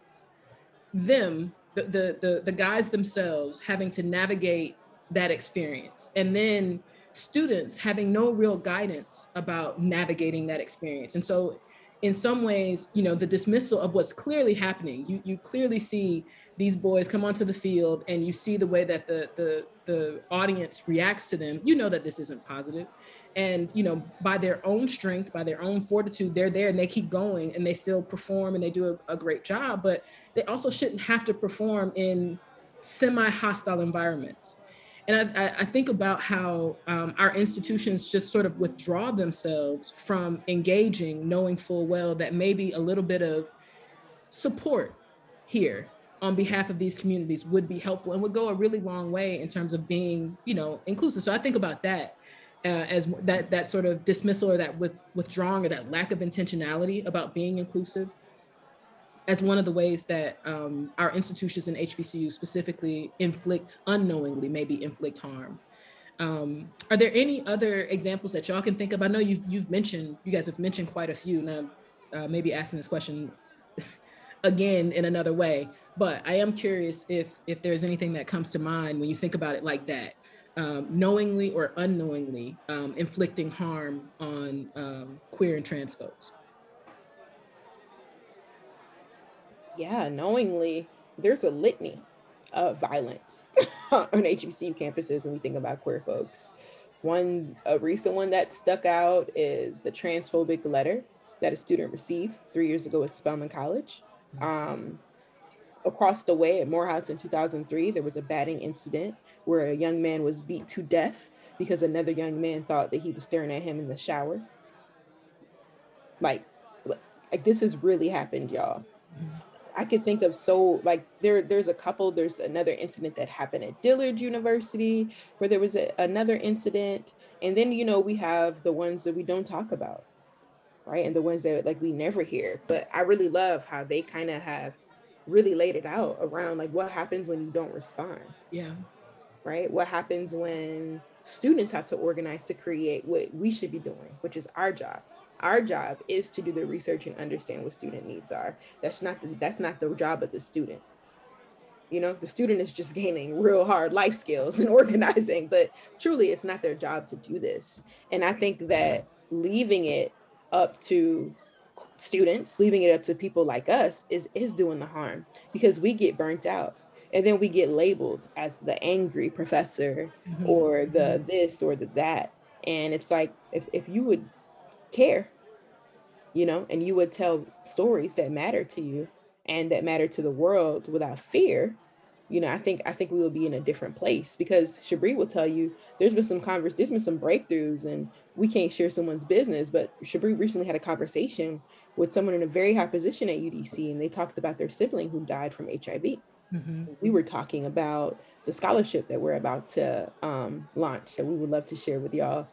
them, the guys themselves having to navigate that experience, and then students having no real guidance about navigating that experience. And so in some ways, you know, the dismissal of what's clearly happening, you clearly see these boys come onto the field and you see the way that the audience reacts to them, you know that this isn't positive. And, you know, by their own strength, by their own fortitude, they're there and they keep going and they still perform and they do a great job, but they also shouldn't have to perform in semi-hostile environments. And I think about how our institutions just sort of withdraw themselves from engaging, knowing full well that maybe a little bit of support here on behalf of these communities would be helpful and would go a really long way in terms of being, you know, inclusive. So I think about that as that sort of dismissal or that withdrawing or that lack of intentionality about being inclusive as one of the ways that our institutions and HBCU specifically unknowingly inflict harm. Are there any other examples that y'all can think of? I know you guys have mentioned quite a few, and I'm maybe asking this question again in another way, but I am curious if there's anything that comes to mind when you think about it like that, knowingly or unknowingly inflicting harm on queer and trans folks. Yeah, knowingly, there's a litany of violence on HBCU campuses when we think about queer folks. A recent one that stuck out is the transphobic letter that a student received 3 years ago at Spelman College. Across the way at Morehouse in 2003, there was a batting incident where a young man was beat to death because another young man thought that he was staring at him in the shower. Like this has really happened, y'all. I could think of there's another incident that happened at Dillard University where there was another incident. And then, you know, we have the ones that we don't talk about, right? And the ones that like we never hear. But I really love how they kind of have really laid it out around like what happens when you don't respond. Yeah. Right? What happens when students have to organize to create what we should be doing, which is our job. Our job is to do the research and understand what student needs are. That's not the job of the student. You know, the student is just gaining real hard life skills and organizing, but truly it's not their job to do this. And I think that leaving it up to students, leaving it up to people like us is doing the harm, because we get burnt out. And then we get labeled as the angry professor or the this or the that. And it's like, if you would care, you know, and you would tell stories that matter to you and that matter to the world without fear, you know, I think we will be in a different place, because Shabre will tell you there's been some breakthroughs, and we can't share someone's business, but Shabre recently had a conversation with someone in a very high position at UDC, and they talked about their sibling who died from HIV. We were talking about the scholarship that we're about to launch that we would love to share with y'all.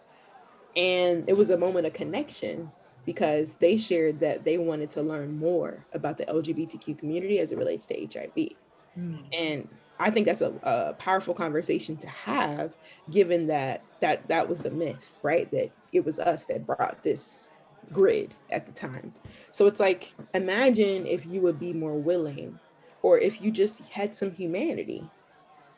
And it was a moment of connection because they shared that they wanted to learn more about the LGBTQ community as it relates to HIV. And I think that's a powerful conversation to have, given that was the myth, right? That it was us that brought this grid at the time. So it's like, imagine if you would be more willing, or if you just had some humanity,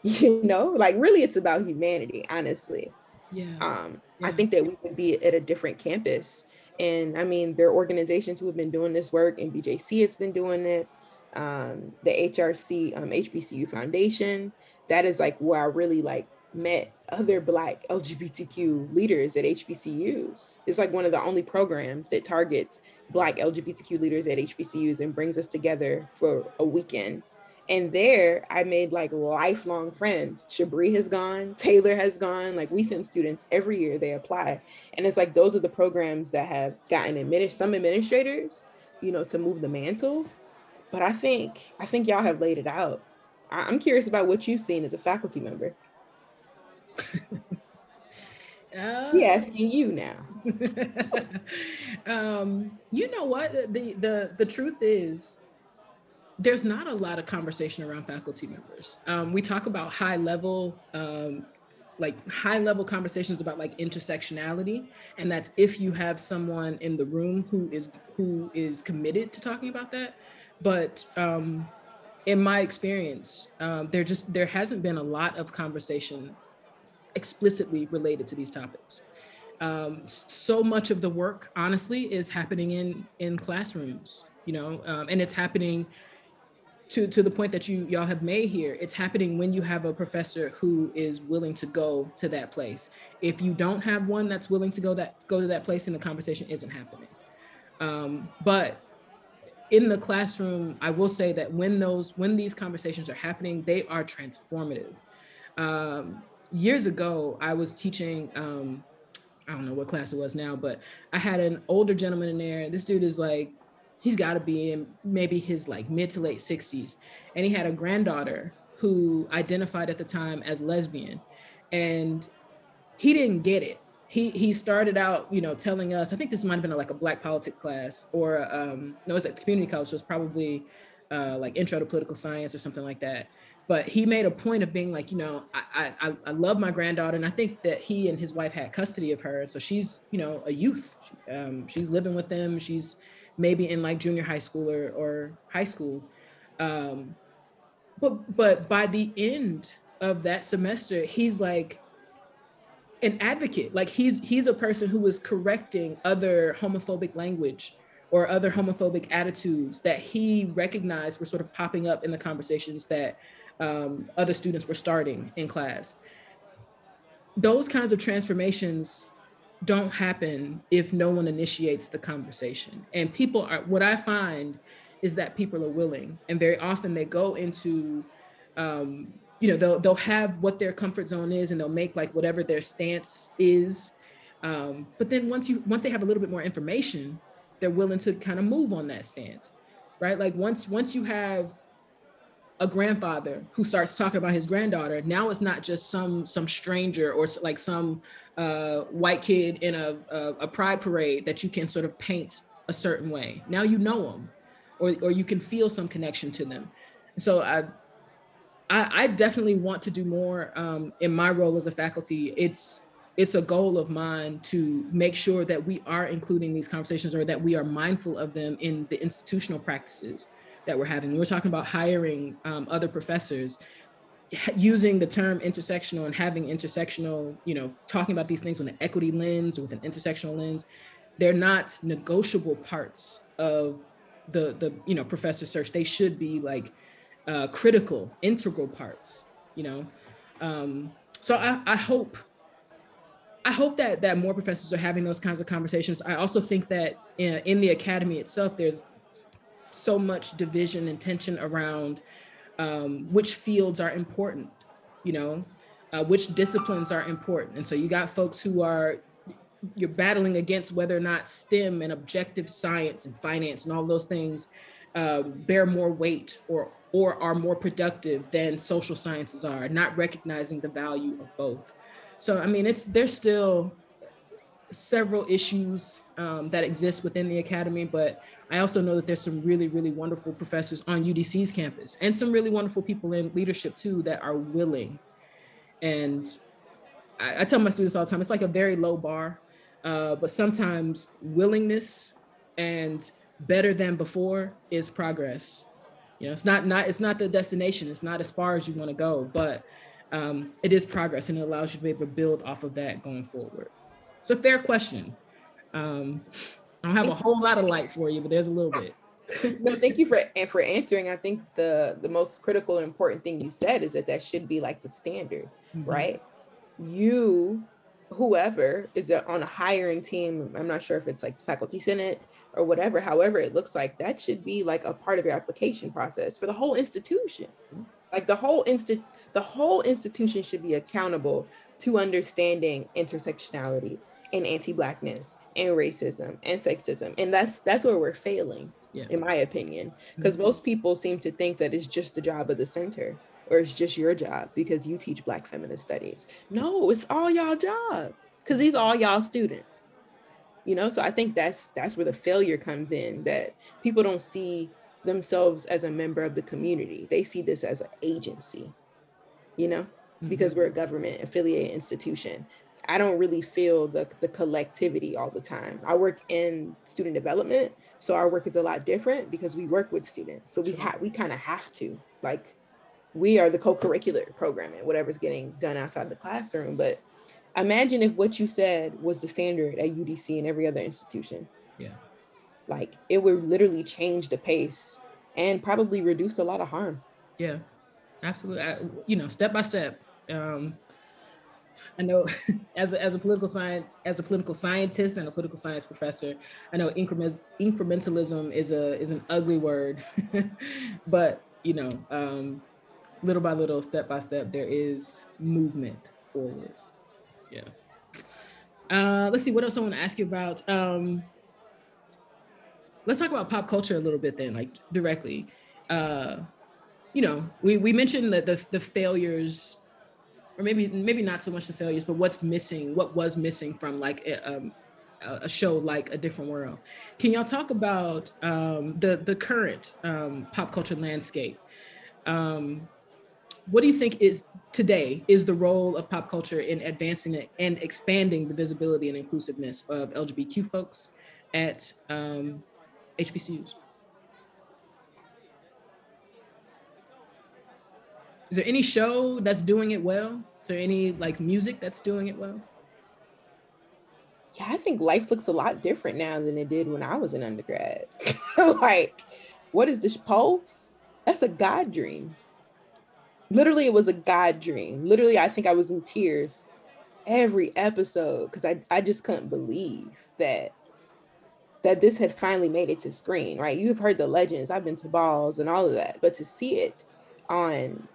you know, like really it's about humanity, honestly. I think that we would be at a different campus. And I mean, there are organizations who have been doing this work, and BJC has been doing it. The HRC, HBCU Foundation, that is like where I really like met other Black LGBTQ leaders at HBCUs. It's like one of the only programs that targets Black LGBTQ leaders at HBCUs and brings us together for a weekend. And there I made like lifelong friends. Shabre has gone, Taylor has gone. Like, we send students every year, they apply. And it's like, those are the programs that have gotten some administrators, you know, to move the mantle. But I think y'all have laid it out. I'm curious about what you've seen as a faculty member. We asking you now. You know what? The truth is, there's not a lot of conversation around faculty members. We talk about high level conversations about like intersectionality, and that's if you have someone in the room who is committed to talking about that. But in my experience, there hasn't been a lot of conversation explicitly related to these topics. So much of the work, honestly, is happening in classrooms, you know, and it's happening to the point that y'all have made here. It's happening when you have a professor who is willing to go to that place. If you don't have one that's willing to go to that place, and the conversation isn't happening. But in the classroom, I will say that when these conversations are happening, they are transformative. Years ago, I was teaching, I don't know what class it was now, but I had an older gentleman in there. This dude is like, he's got to be in maybe his like mid to late 60s. And he had a granddaughter who identified at the time as lesbian. And he didn't get it. He started out, you know, telling us, I think this might have been like a Black politics class, or no, it was at community college, so it's probably like intro to political science or something like that. But he made a point of being like, you know, I love my granddaughter, and I think that he and his wife had custody of her. So she's, you know, a youth. She's living with them. She's maybe in like junior high school or high school. But by the end of that semester, he's like an advocate. Like he's a person who is correcting other homophobic language or other homophobic attitudes that he recognized were sort of popping up in the conversations that other students were starting in class. Those kinds of transformations don't happen if no one initiates the conversation. And what I find is that people are willing, and very often they go into, you know, they'll have what their comfort zone is, and they'll make like whatever their stance is. But then once they have a little bit more information, they're willing to kind of move on that stance, right? Like once you have a grandfather who starts talking about his granddaughter, now it's not just some stranger or like some white kid in a pride parade that you can sort of paint a certain way. Now you know them, or you can feel some connection to them. So I definitely want to do more in my role as a faculty. It's a goal of mine to make sure that we are including these conversations, or that we are mindful of them in the institutional practices that we're having. We're talking about hiring other professors, using the term intersectional and having intersectional, you know, talking about these things with an equity lens or with an intersectional lens. They're not negotiable parts of the you know, professor search. They should be like critical, integral parts, you know. So I hope that more professors are having those kinds of conversations. I also think that in the academy itself, there's so much division and tension around which fields are important, you know, which disciplines are important. And so you got folks who you're battling against whether or not STEM and objective science and finance and all those things bear more weight or are more productive than social sciences are, not recognizing the value of both. So, I mean, there's still several issues that exist within the academy, but I also know that there's some really, really wonderful professors on UDC's campus and some really wonderful people in leadership too that are willing. And I tell my students all the time, it's like a very low bar, but sometimes willingness and better than before is progress. You know, it's not the destination. It's not as far as you want to go, but it is progress, and it allows you to be able to build off of that going forward. It's a fair question. I don't have a whole lot of light for you, but there's a little bit. No, thank you for answering. I think the most critical and important thing you said is that should be like the standard, right? You, whoever is on a hiring team, I'm not sure if it's like the faculty senate or whatever, however it looks like, that should be like a part of your application process for the whole institution. Like the whole institution should be accountable to understanding intersectionality and anti-Blackness and racism and sexism. And that's where we're failing, in my opinion, because most people seem to think that it's just the job of the center, or it's just your job because you teach Black feminist studies. No, it's all y'all job, because these are all y'all students. You know, so I think that's where the failure comes in, that people don't see themselves as a member of the community. They see this as an agency, you know, because we're a government affiliated institution. I don't really feel the collectivity all the time. I work in student development, so our work is a lot different because we work with students. So we kind of have to, like, we are the co-curricular programming, whatever's getting done outside the classroom. But imagine if what you said was the standard at UDC and every other institution. Yeah. Like, it would literally change the pace and probably reduce a lot of harm. Yeah, absolutely. Step by step. I know as a political scientist and a political science professor, I know incrementalism is an ugly word, but little by little, step by step, there is movement forward. Yeah. Let's see what else I want to ask you about. Let's talk about pop culture a little bit then, like directly. We mentioned that the failures, or maybe not so much the failures, but what was missing from like a show like A Different World. Can y'all talk about the current pop culture landscape? What do you think is the role of pop culture in advancing it and expanding the visibility and inclusiveness of LGBTQ folks at HBCUs? Is there any show that's doing it well? Is there any like music that's doing it well? Yeah, I think life looks a lot different now than it did when I was an undergrad. Like, what is this Pulse? That's a God dream. Literally, it was a God dream. Literally, I think I was in tears every episode because I just couldn't believe that this had finally made it to screen, right? You've heard the legends, I've been to balls and all of that, but to see it on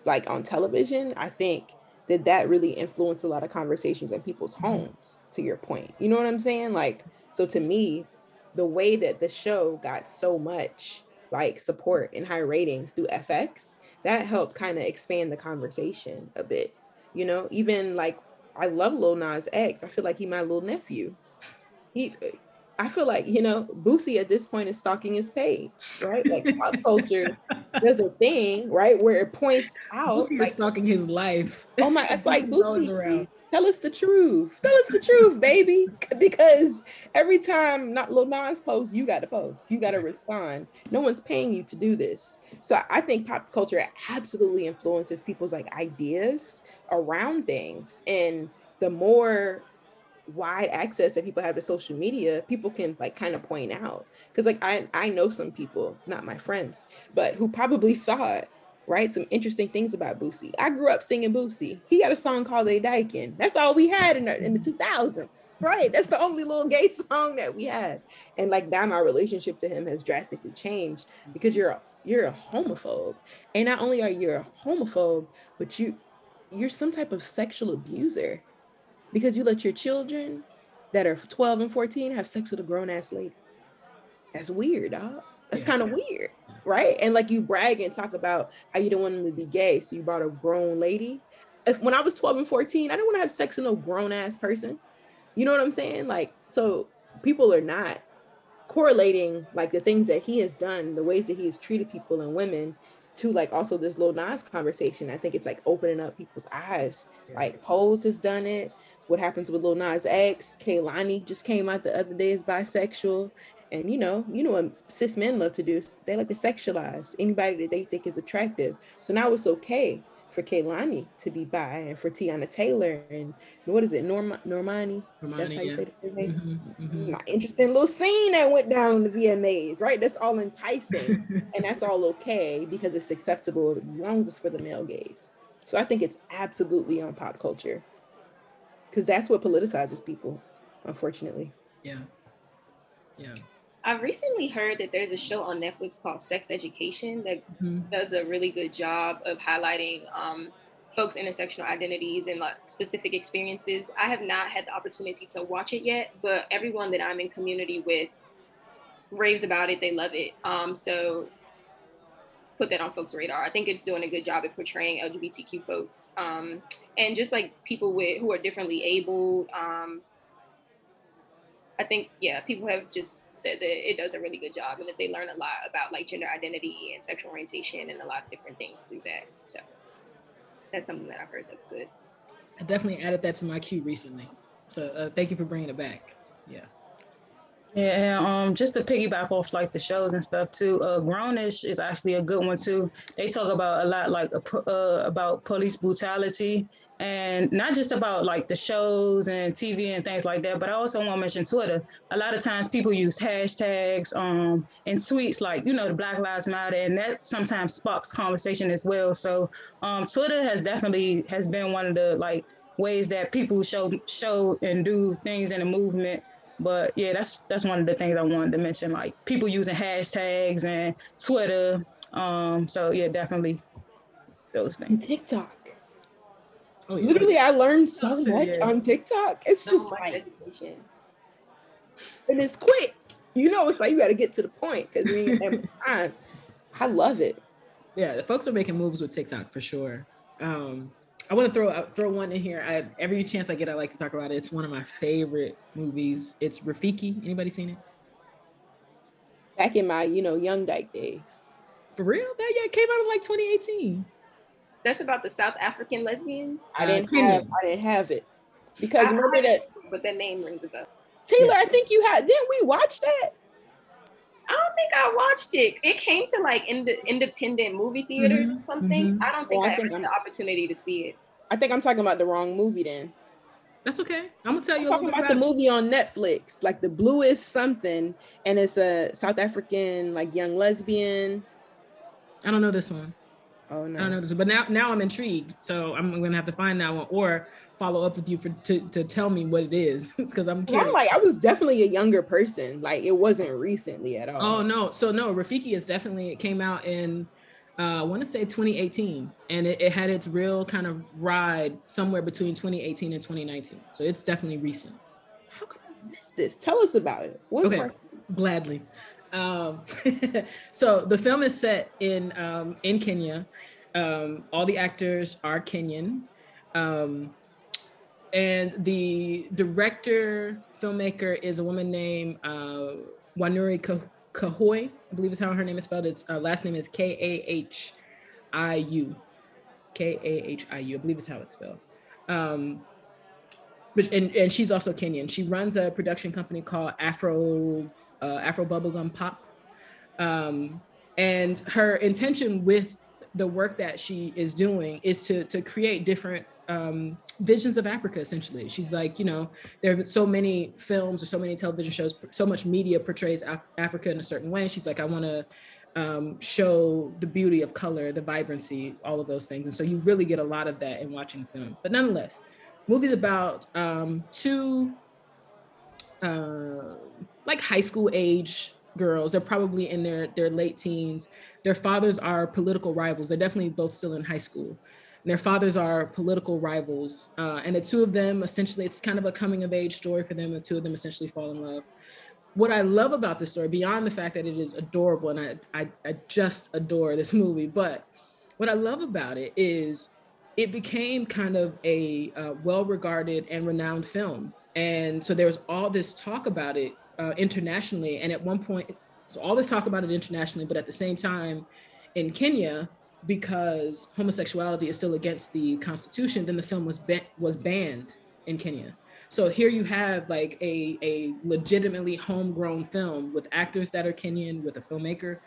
television, I think that really influenced a lot of conversations in people's homes, to your point. You know what I'm saying? Like, so to me, the way that the show got so much like support and high ratings through FX, that helped kind of expand the conversation a bit. You know, even like, I love Lil Nas X. I feel like he my little nephew. I feel like, Boosie at this point is stalking his page, right? Like, pop culture does a thing, right, where it points out. Boosie is stalking his life. Oh my, it's like, Boosie, tell us the truth. Tell us the truth, baby. Because every time Lil Nas posts, you got to post. You got to respond. No one's paying you to do this. So I think pop culture absolutely influences people's like ideas around things. And the more wide access that people have to social media, people can like kind of point out, because like I know some people, not my friends, but who probably thought, right, some interesting things about Boosie. I grew up singing Boosie. He got a song called They Dykin'. That's all we had in the 2000s, right? That's the only little gay song that we had. And like, now my relationship to him has drastically changed because you're a homophobe. And not only are you a homophobe, but you're some type of sexual abuser, because you let your children that are 12 and 14 have sex with a grown-ass lady. That's weird, dog. That's kind of weird, right? And like, you brag and talk about how you don't want them to be gay, so you brought a grown lady. When I was 12 and 14, I didn't want to have sex with no grown-ass person. You know what I'm saying? Like, so people are not correlating like the things that he has done, the ways that he has treated people and women, to like also this Lil Nas conversation. I think it's like opening up people's eyes. Like Pose has done it. What happens with Lil Nas X? Kehlani just came out the other day as bisexual. And you know what cis men love to do is they like to sexualize anybody that they think is attractive. So now it's okay for Kehlani to be bi, and for Tiana Taylor, and what is it, Normani? That's how you say the name. My interesting little scene that went down in the VMAs, right? That's all enticing, and that's all okay because it's acceptable as long as it's for the male gaze. So I think it's absolutely on pop culture, because that's what politicizes people, unfortunately. Yeah. I've recently heard that there's a show on Netflix called Sex Education that does a really good job of highlighting folks' intersectional identities and like specific experiences. I have not had the opportunity to watch it yet, but everyone that I'm in community with raves about it. They love it. So put that on folks' radar. I think it's doing a good job at portraying LGBTQ folks and just like people who are differently abled. I think, people have just said that it does a really good job and that they learn a lot about like gender identity and sexual orientation and a lot of different things through that. So that's something that I've heard that's good. I definitely added that to my queue recently. So thank you for bringing it back. Yeah. Yeah, and just to piggyback off like the shows and stuff too, Grownish is actually a good one too. They talk about a lot like about police brutality, and not just about like the shows and TV and things like that, but I also want to mention Twitter. A lot of times people use hashtags and tweets like, the Black Lives Matter, and that sometimes sparks conversation as well. So Twitter has been one of the like ways that people show and do things in the movement. But yeah, that's one of the things I wanted to mention, like people using hashtags and Twitter. So yeah, definitely those things. And TikTok. Oh, yeah. Literally, I learned so much on TikTok. It's just like education. And it's quick. It's like you got to get to the point because you ain't got that much time. I love it. Yeah, the folks are making moves with TikTok for sure. I want to throw one in here. Every chance I get, I like to talk about it. It's one of my favorite movies. It's Rafiki. Anybody seen it? Back in my, young dyke days. For real? That came out in like 2018. That's about the South African lesbians. I didn't have it because remember that. But that name rings a bell. Taylor, I think you had. Didn't we watch that? I don't think I watched it. It came to like independent movie theaters or something. I don't think I ever had the opportunity to see it. I think I'm talking about the wrong movie then. That's okay. I'm gonna tell you. I'm talking about the movie on Netflix, like The Bluest something, and it's a South African like young lesbian. I don't know this one. Oh no. I don't know this one, but now I'm intrigued. So I'm gonna have to find that one or follow up with you to tell me what it is because I'm curious. I was definitely a younger person. Like it wasn't recently at all. Oh no. So no, Rafiki it came out in I want to say 2018, and it had its real kind of ride somewhere between 2018 and 2019. So it's definitely recent. How could I miss this? Tell us about it. Gladly. So the film is set in Kenya. All the actors are Kenyan. And the director, filmmaker is a woman named Wanuri Kahoi, I believe is how her name is spelled. Its last name is Kahiu. Kahiu, I believe is how it's spelled. And she's also Kenyan. She runs a production company called Afro Bubblegum Pop. And her intention with the work that she is doing is to create different visions of Africa, essentially. She's like, there are so many films or so many television shows, so much media portrays Africa in a certain way. She's like, I want to show the beauty of color, the vibrancy, all of those things. And so you really get a lot of that in watching film. But nonetheless, movie's about two like high school age girls. They're probably in their late teens. Their fathers are political rivals. They're definitely both still in high school. Their fathers are political rivals. And the two of them, essentially, it's kind of a coming of age story for them. The two of them essentially fall in love. What I love about this story, beyond the fact that it is adorable, and I just adore this movie, but what I love about it is it became kind of a well-regarded and renowned film And so there was all this talk about it internationally. And at one point, so all this talk about it internationally, but at the same time in Kenya, because homosexuality is still against the constitution, then the film was banned in Kenya. So here you have like a legitimately homegrown film with actors that are Kenyan, with a filmmaker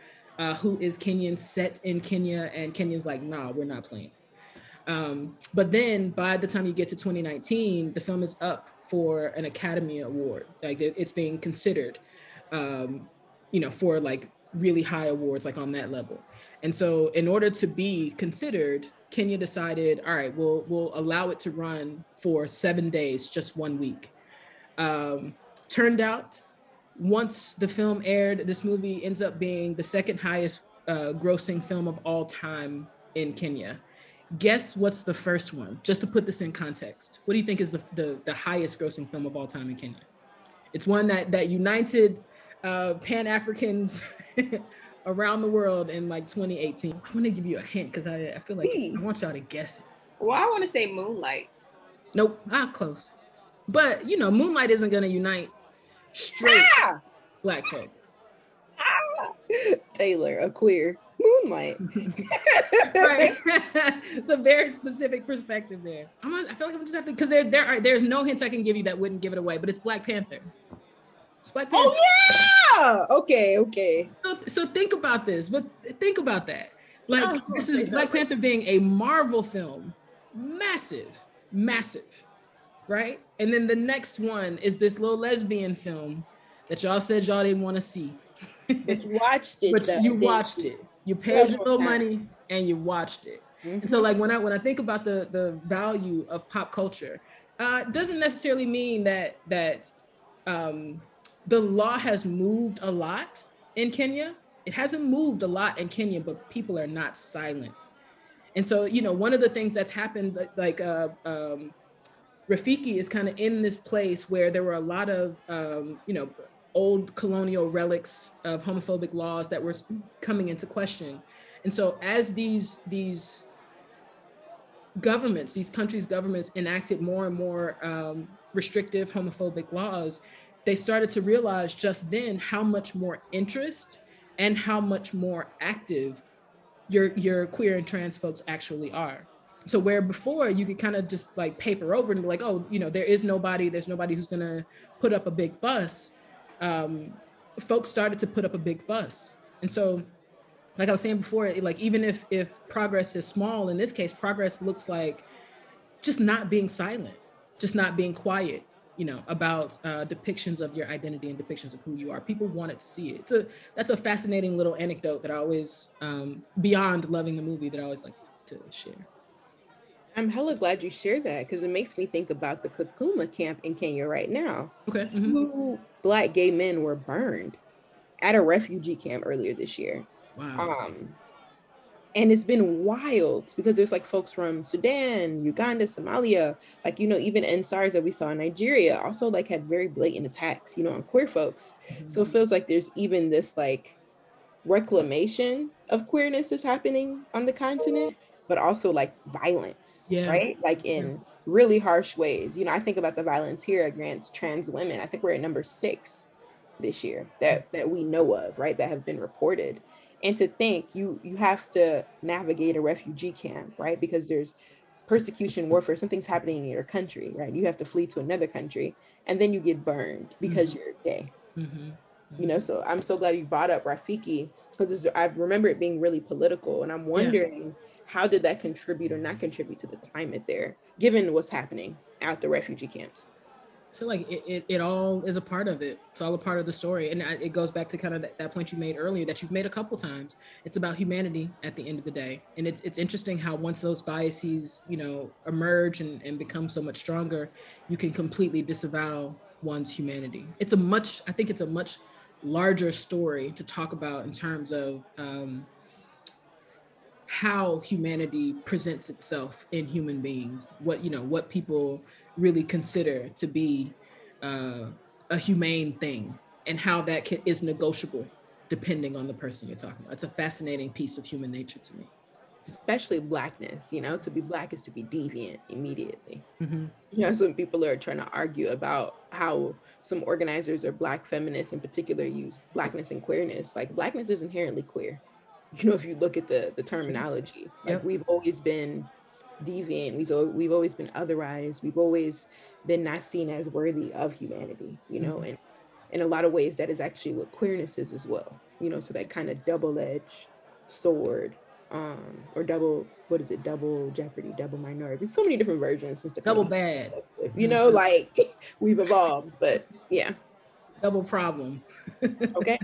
who is Kenyan, set in Kenya, and Kenya's like, nah, we're not playing. But then by the time you get to 2019, the film is up for an Academy Award. Like it's being considered, for like really high awards, like on that level. And so in order to be considered, Kenya decided, all right, we'll allow it to run for 7 days, just 1 week. Turned out, once the film aired, this movie ends up being the second highest grossing film of all time in Kenya. Guess what's the first one? Just to put this in context, what do you think is the highest grossing film of all time in Kenya? It's one that united Pan-Africans around the world in like 2018. I want to give you a hint because I feel like I want y'all to guess it. Well, I want to say Moonlight. Nope, I'm close. But Moonlight isn't going to unite straight Black folks. Taylor, a queer. Moonlight. Right. It's a very specific perspective there. I feel like I'm just have to, because there's no hints I can give you that wouldn't give it away, but it's Black Panther. It's Black Panther. Oh yeah. Okay. So think about this, but think about that. Like this is Black Panther being a Marvel film, massive, right? And then the next one is this little lesbian film that y'all said y'all didn't want to see. But you watched it. But you watched it. You paid your little money and you watched it. Mm-hmm. And so like when I think about the value of pop culture, it doesn't necessarily mean that the law has moved a lot in Kenya. It hasn't moved a lot in Kenya, but people are not silent. And so, one of the things that's happened, like Rafiki is kind of in this place where there were a lot of, old colonial relics of homophobic laws that were coming into question. And so as these governments, these countries' governments enacted more and more restrictive homophobic laws, they started to realize just then how much more interest and how much more active your queer and trans folks actually are. So where before you could kind of just like paper over and be like, oh, there's nobody who's gonna put up a big fuss. Folks started to put up a big fuss. And so, like I was saying before, like even if progress is small, in this case, progress looks like just not being silent, just not being quiet, about depictions of your identity and depictions of who you are. People wanted to see it. So that's a fascinating little anecdote that I always, beyond loving the movie, that I always like to share. I'm hella glad you shared that because it makes me think about the Kakuma camp in Kenya right now. Okay. Mm-hmm. 2 Black gay men were burned at a refugee camp earlier this year. Wow. And it's been wild because there's like folks from Sudan, Uganda, Somalia, like, even NSARS that we saw in Nigeria also like had very blatant attacks, on queer folks. Mm-hmm. So it feels like there's even this like reclamation of queerness is happening on the continent, but also like violence, right? Like in really harsh ways. I think about the violence here against trans women. I think we're at number 6 this year that we know of, right? That have been reported. And to think you have to navigate a refugee camp, right? Because there's persecution, warfare, something's happening in your country, right? You have to flee to another country and then you get burned because you're gay. Mm-hmm. So I'm so glad you brought up Rafiki because I remember it being really political and I'm wondering how did that contribute or not contribute to the climate there, given what's happening at the refugee camps? I feel like it all is a part of it. It's all a part of the story. And it goes back to kind of that point you made earlier that you've made a couple times. It's about humanity at the end of the day. And it's interesting how once those biases, emerge and become so much stronger, you can completely disavow one's humanity. I think it's a much larger story to talk about in terms of how humanity presents itself in human beings, what people really consider to be a humane thing and how that is negotiable depending on the person you're talking about. It's a fascinating piece of human nature to me. especially Blackness. To be Black is to be deviant immediately. Mm-hmm. Some people are trying to argue about how some organizers or Black feminists in particular use Blackness and queerness. Like, Blackness is inherently queer. If you look at the terminology, like, we've always been deviant, we've always been otherized, we've always been not seen as worthy of humanity, and in a lot of ways that is actually what queerness is as well, so that kind of double-edged sword, or double jeopardy, double minority. There's so many different versions since the Double bad, like we've evolved, but yeah. Double problem. Okay.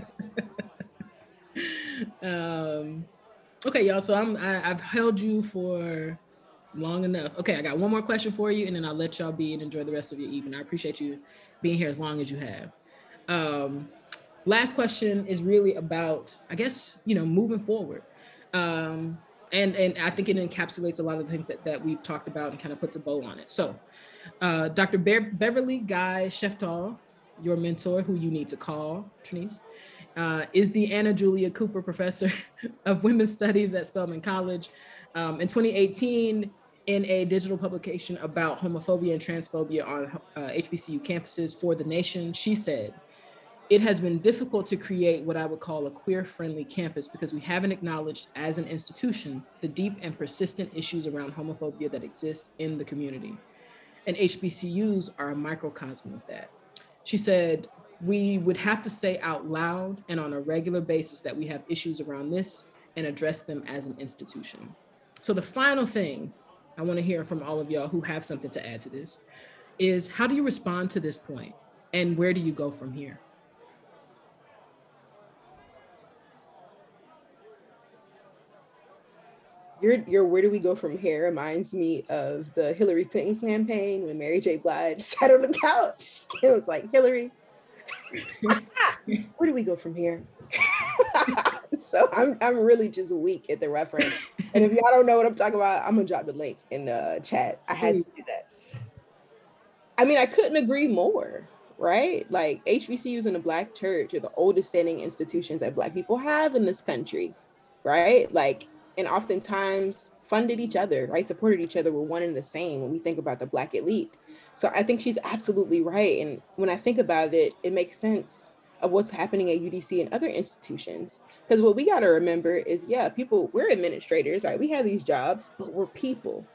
Okay, y'all. So I've held you for long enough. Okay, I got one more question for you, and then I'll let y'all be and enjoy the rest of your evening. I appreciate you being here as long as you have. Last question is really about, I guess, moving forward. And I think it encapsulates a lot of the things that we've talked about and kind of puts a bow on it. So Dr. Beverly Guy Sheftall, your mentor, who you need to call, Trinice, is the Anna Julia Cooper Professor of Women's Studies at Spelman College. In 2018, in a digital publication about homophobia and transphobia on HBCU campuses for The Nation, she said, "It has been difficult to create what I would call a queer-friendly campus because we haven't acknowledged as an institution the deep and persistent issues around homophobia that exist in the community. And HBCUs are a microcosm of that." She said, "We would have to say out loud and on a regular basis that we have issues around this and address them as an institution." So the final thing I want to hear from all of y'all who have something to add to this is, how do you respond to this point and where do you go from here? Your where do we go from here reminds me of the Hillary Clinton campaign when Mary J. Blige sat on the couch. It was like, Hillary, where do we go from here? So I'm really just weak at the reference. And if y'all don't know what I'm talking about, I'm gonna drop the link in the chat. I had to do that. I mean, I couldn't agree more, right? Like, HBCUs in the Black church are the oldest standing institutions that Black people have in this country, right? Like, and oftentimes funded each other, right? Supported each other. We're one and the same when we think about the Black elite. So I think she's absolutely right. And when I think about it, it makes sense of what's happening at UDC and other institutions. Because what we got to remember is, yeah, people, we're administrators, right? We have these jobs, but we're people,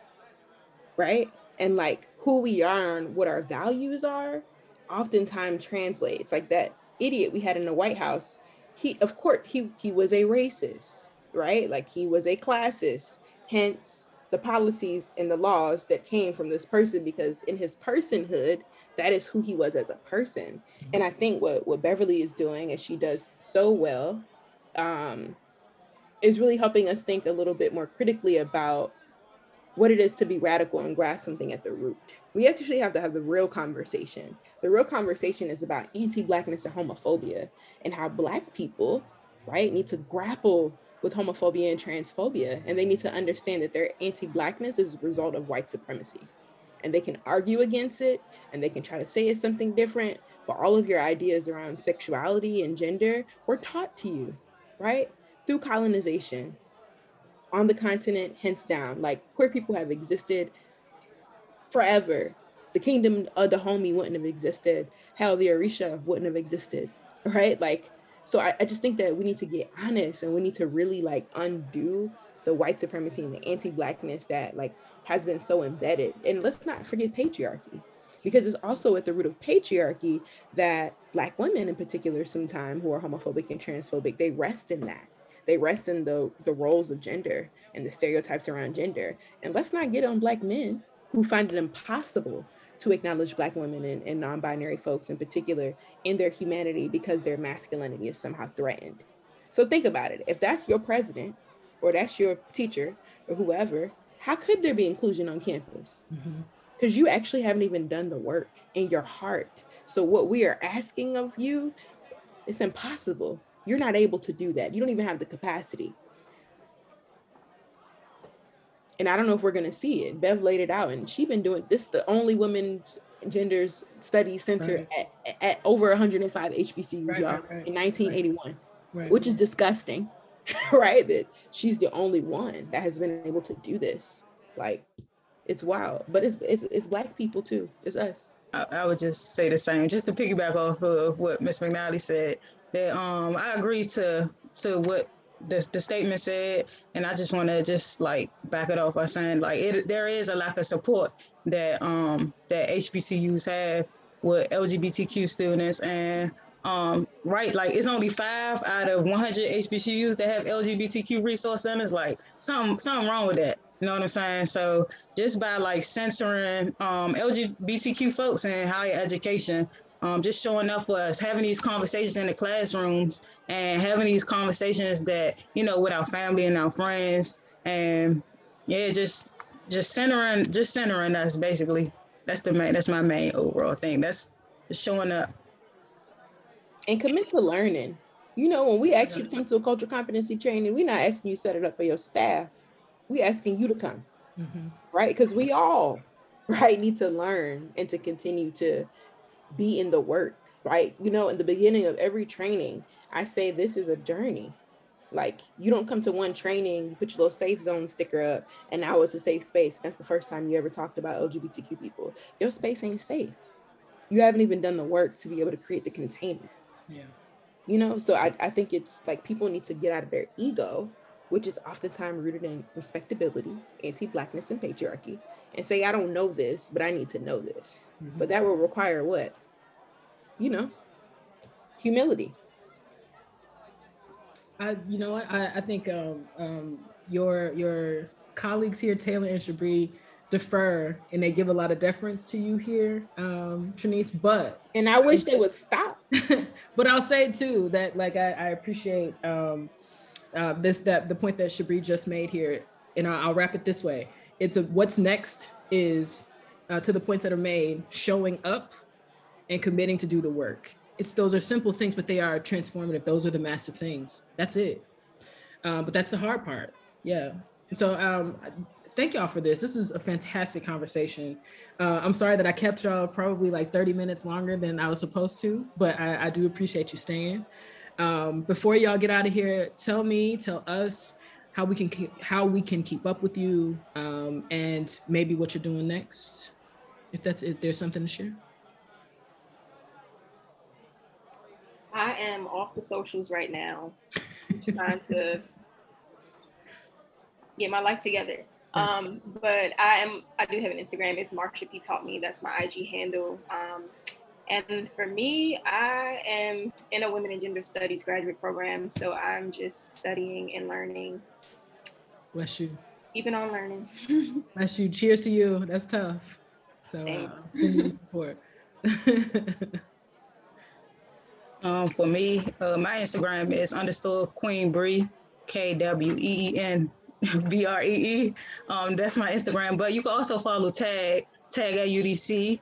right? And like, who we are and what our values are oftentimes translates. Like that idiot we had in the White House, he was a racist, right? Like, he was a classist, hence the policies and the laws that came from this person, because in his personhood, that is who he was as a person. And I think what Beverly is doing, as she does so well, is really helping us think a little bit more critically about what it is to be radical and grasp something at the root. We actually have to have the real conversation. The real conversation is about anti-Blackness and homophobia, and how Black people, right, need to grapple with homophobia and transphobia. And they need to understand that their anti-Blackness is a result of white supremacy. And they can argue against it, and they can try to say it's something different, but all of your ideas around sexuality and gender were taught to you, right, through colonization on the continent, hence down. Like, queer people have existed forever. The kingdom of the homie wouldn't have existed. Hell, the Orisha wouldn't have existed, right? Like, so I just think that we need to get honest, and we need to really like undo the white supremacy and the anti-Blackness that like has been so embedded. And let's not forget patriarchy, because it's also at the root of patriarchy that Black women in particular, sometimes, who are homophobic and transphobic, they rest in that. They rest in the roles of gender and the stereotypes around gender. And let's not get on Black men who find it impossible to acknowledge Black women and non-binary folks in particular in their humanity because their masculinity is somehow threatened. So think about it. If that's your president, or that's your teacher, or whoever, how could there be inclusion on campus? Because you actually haven't even done the work in your heart. So what we are asking of you, it's impossible. You're not able to do that. You don't even have the capacity. And I don't know if we're going to see it. Bev laid it out, and she's been doing this, the only women's genders studies center at over 105 HBCUs, y'all, in 1981, which is disgusting. right? That she's the only one that has been able to do this. Like, it's wild, but it's Black people too. It's us. I would just say the same, just to piggyback off of what Ms. McNally said. That I agree to what the statement said, and I just want to just like back it off by saying like there is a lack of support that that HBCUs have with LGBTQ students, and right, like it's only 5 out of 100 HBCUs that have LGBTQ resource centers. Like something wrong with that. You know what I'm saying? So just by like censoring LGBTQ folks in higher education, just showing up for us, having these conversations in the classrooms, and having these conversations that with our family and our friends, and yeah, just centering us basically. That's my main overall thing. That's just showing up and commit to learning. When we ask you to come to a cultural competency training, we're not asking you to set it up for your staff. We're asking you to come, right? Because we all, right, need to learn and to continue to be in the work, right? In the beginning of every training, I say this is a journey. Like, you don't come to one training, you put your little safe zone sticker up, and now it's a safe space. That's the first time you ever talked about LGBTQ people. Your space ain't safe. You haven't even done the work to be able to create the container. Yeah. So I think it's like people need to get out of their ego, which is oftentimes rooted in respectability, anti-Blackness, and patriarchy, and say, I don't know this, but I need to know this. But that will require what? Humility. I think your colleagues here, Taylor and Shabre, defer and they give a lot of deference to you here, Trinice. And I wish they would stop. But I'll say too that like I appreciate the point that Shabre just made here, and I'll wrap it this way. What's next is to the points that are made, showing up and committing to do the work. Those are simple things, but they are transformative. Those are the massive things. That's it. But that's the hard part. Yeah. So thank y'all for this. This is a fantastic conversation. I'm sorry that I kept y'all probably like 30 minutes longer than I was supposed to, but I do appreciate you staying. Before y'all get out of here, tell us how we can keep up with you, and maybe what you're doing next, if there's something to share. I am off the socials right now, trying to get my life together. But I do have an Instagram. It's Marsha P Taught Me. That's my IG handle. And for me, I am in a Women and Gender Studies graduate program. So I'm just studying and learning. Bless you. Keeping on learning. Bless you. Cheers to you. That's tough. So send you support. For me, my Instagram is _Queen Bree, KWEEN BREE. That's my Instagram. But you can also follow tag at UDC.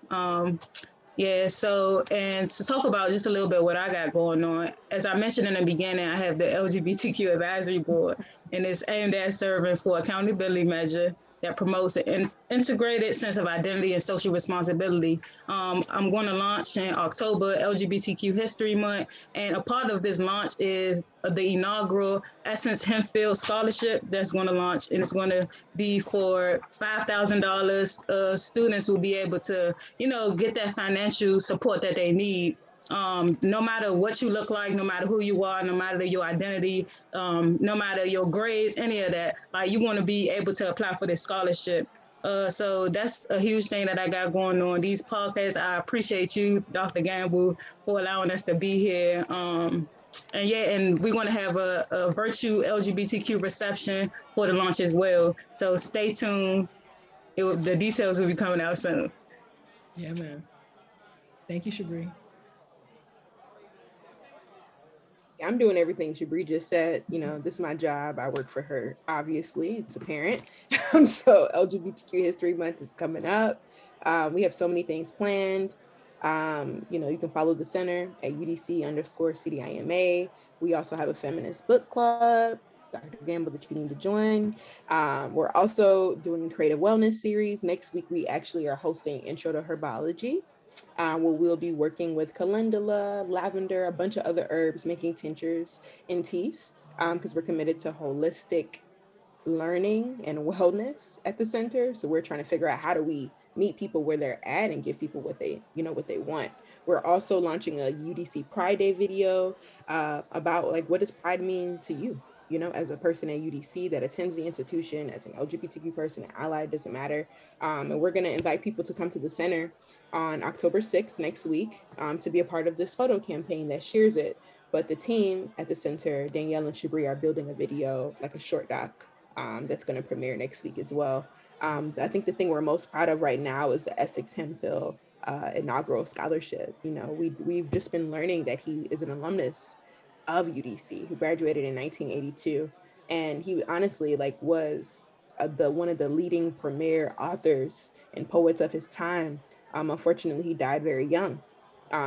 Yeah, so, and to talk about just a little bit what I got going on, as I mentioned in the beginning, I have the LGBTQ Advisory Board, and it's aimed at serving for accountability measure that promotes an integrated sense of identity and social responsibility. I'm going to launch in October, LGBTQ History Month, and a part of this launch is the inaugural Essence Hempfield Scholarship that's going to launch, and it's going to be for $5,000. Students will be able to, get that financial support that they need. No matter what you look like, no matter who you are, no matter your identity, no matter your grades, any of that, like you want to be able to apply for this scholarship. So that's a huge thing that I got going on. These podcasts, I appreciate you, Dr. Gamble, for allowing us to be here. And we're going to have a virtual LGBTQ reception for the launch as well. So stay tuned. The details will be coming out soon. Yeah, man. Thank you, Shabre. I'm doing everything Shabre just said. This is my job. I work for her. Obviously, it's apparent. So LGBTQ History Month is coming up. We have so many things planned. You can follow the center at UDC_CDIMA. We also have a feminist book club, Dr. Gamble, that you need to join. We're also doing a creative wellness series. Next week, we actually are hosting Intro to Herbology, where we'll be working with calendula, lavender, a bunch of other herbs, making tinctures and teas. because we're committed to holistic learning and wellness at the center. So we're trying to figure out how do we meet people where they're at and give people what they, what they want. We're also launching a UDC Pride Day video about like, what does pride mean to you? As a person at UDC that attends the institution, as an LGBTQ person, an ally, doesn't matter. And we're going to invite people to come to the center on October 6th, next week, to be a part of this photo campaign that shares it. But the team at the center, Danielle and Shabre, are building a video, like a short doc, that's going to premiere next week as well. I think the thing we're most proud of right now is the Essex Hemphill inaugural scholarship. We've just been learning that he is an alumnus of UDC who graduated in 1982, and he honestly was one of the leading premier authors and poets of his time. Unfortunately, he died very young.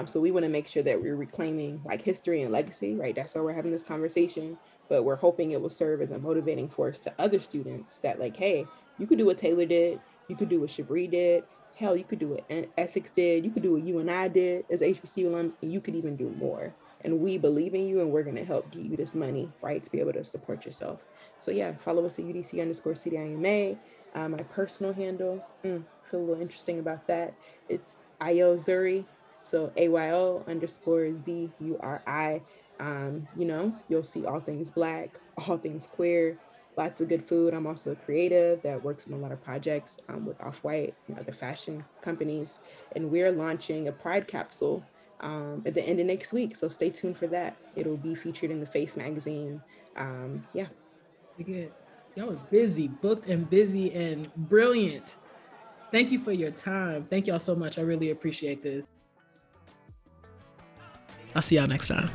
So we want to make sure that we're reclaiming history and legacy, right? That's why we're having this conversation, but we're hoping it will serve as a motivating force to other students that hey, you could do what Taylor did, you could do what Shabre did, hell, you could do what Essex did, you could do what you and I did as HBCU alums, and you could even do more. And we believe in you, and we're going to help give you this money, right, to be able to support yourself. So yeah, follow us at UDC_CDIMA. My personal handle, feel a little interesting about that. It's Ayo Zuri. So AYO_ZURI. You'll see all things Black, all things queer, lots of good food. I'm also a creative that works on a lot of projects with Off-White and other fashion companies. And we're launching a Pride capsule at the end of next week. So stay tuned for that. It'll be featured in the Face magazine. Yeah. Good. Y'all are busy, booked and busy and brilliant. Thank you for your time. Thank y'all so much. I really appreciate this. I'll see y'all next time.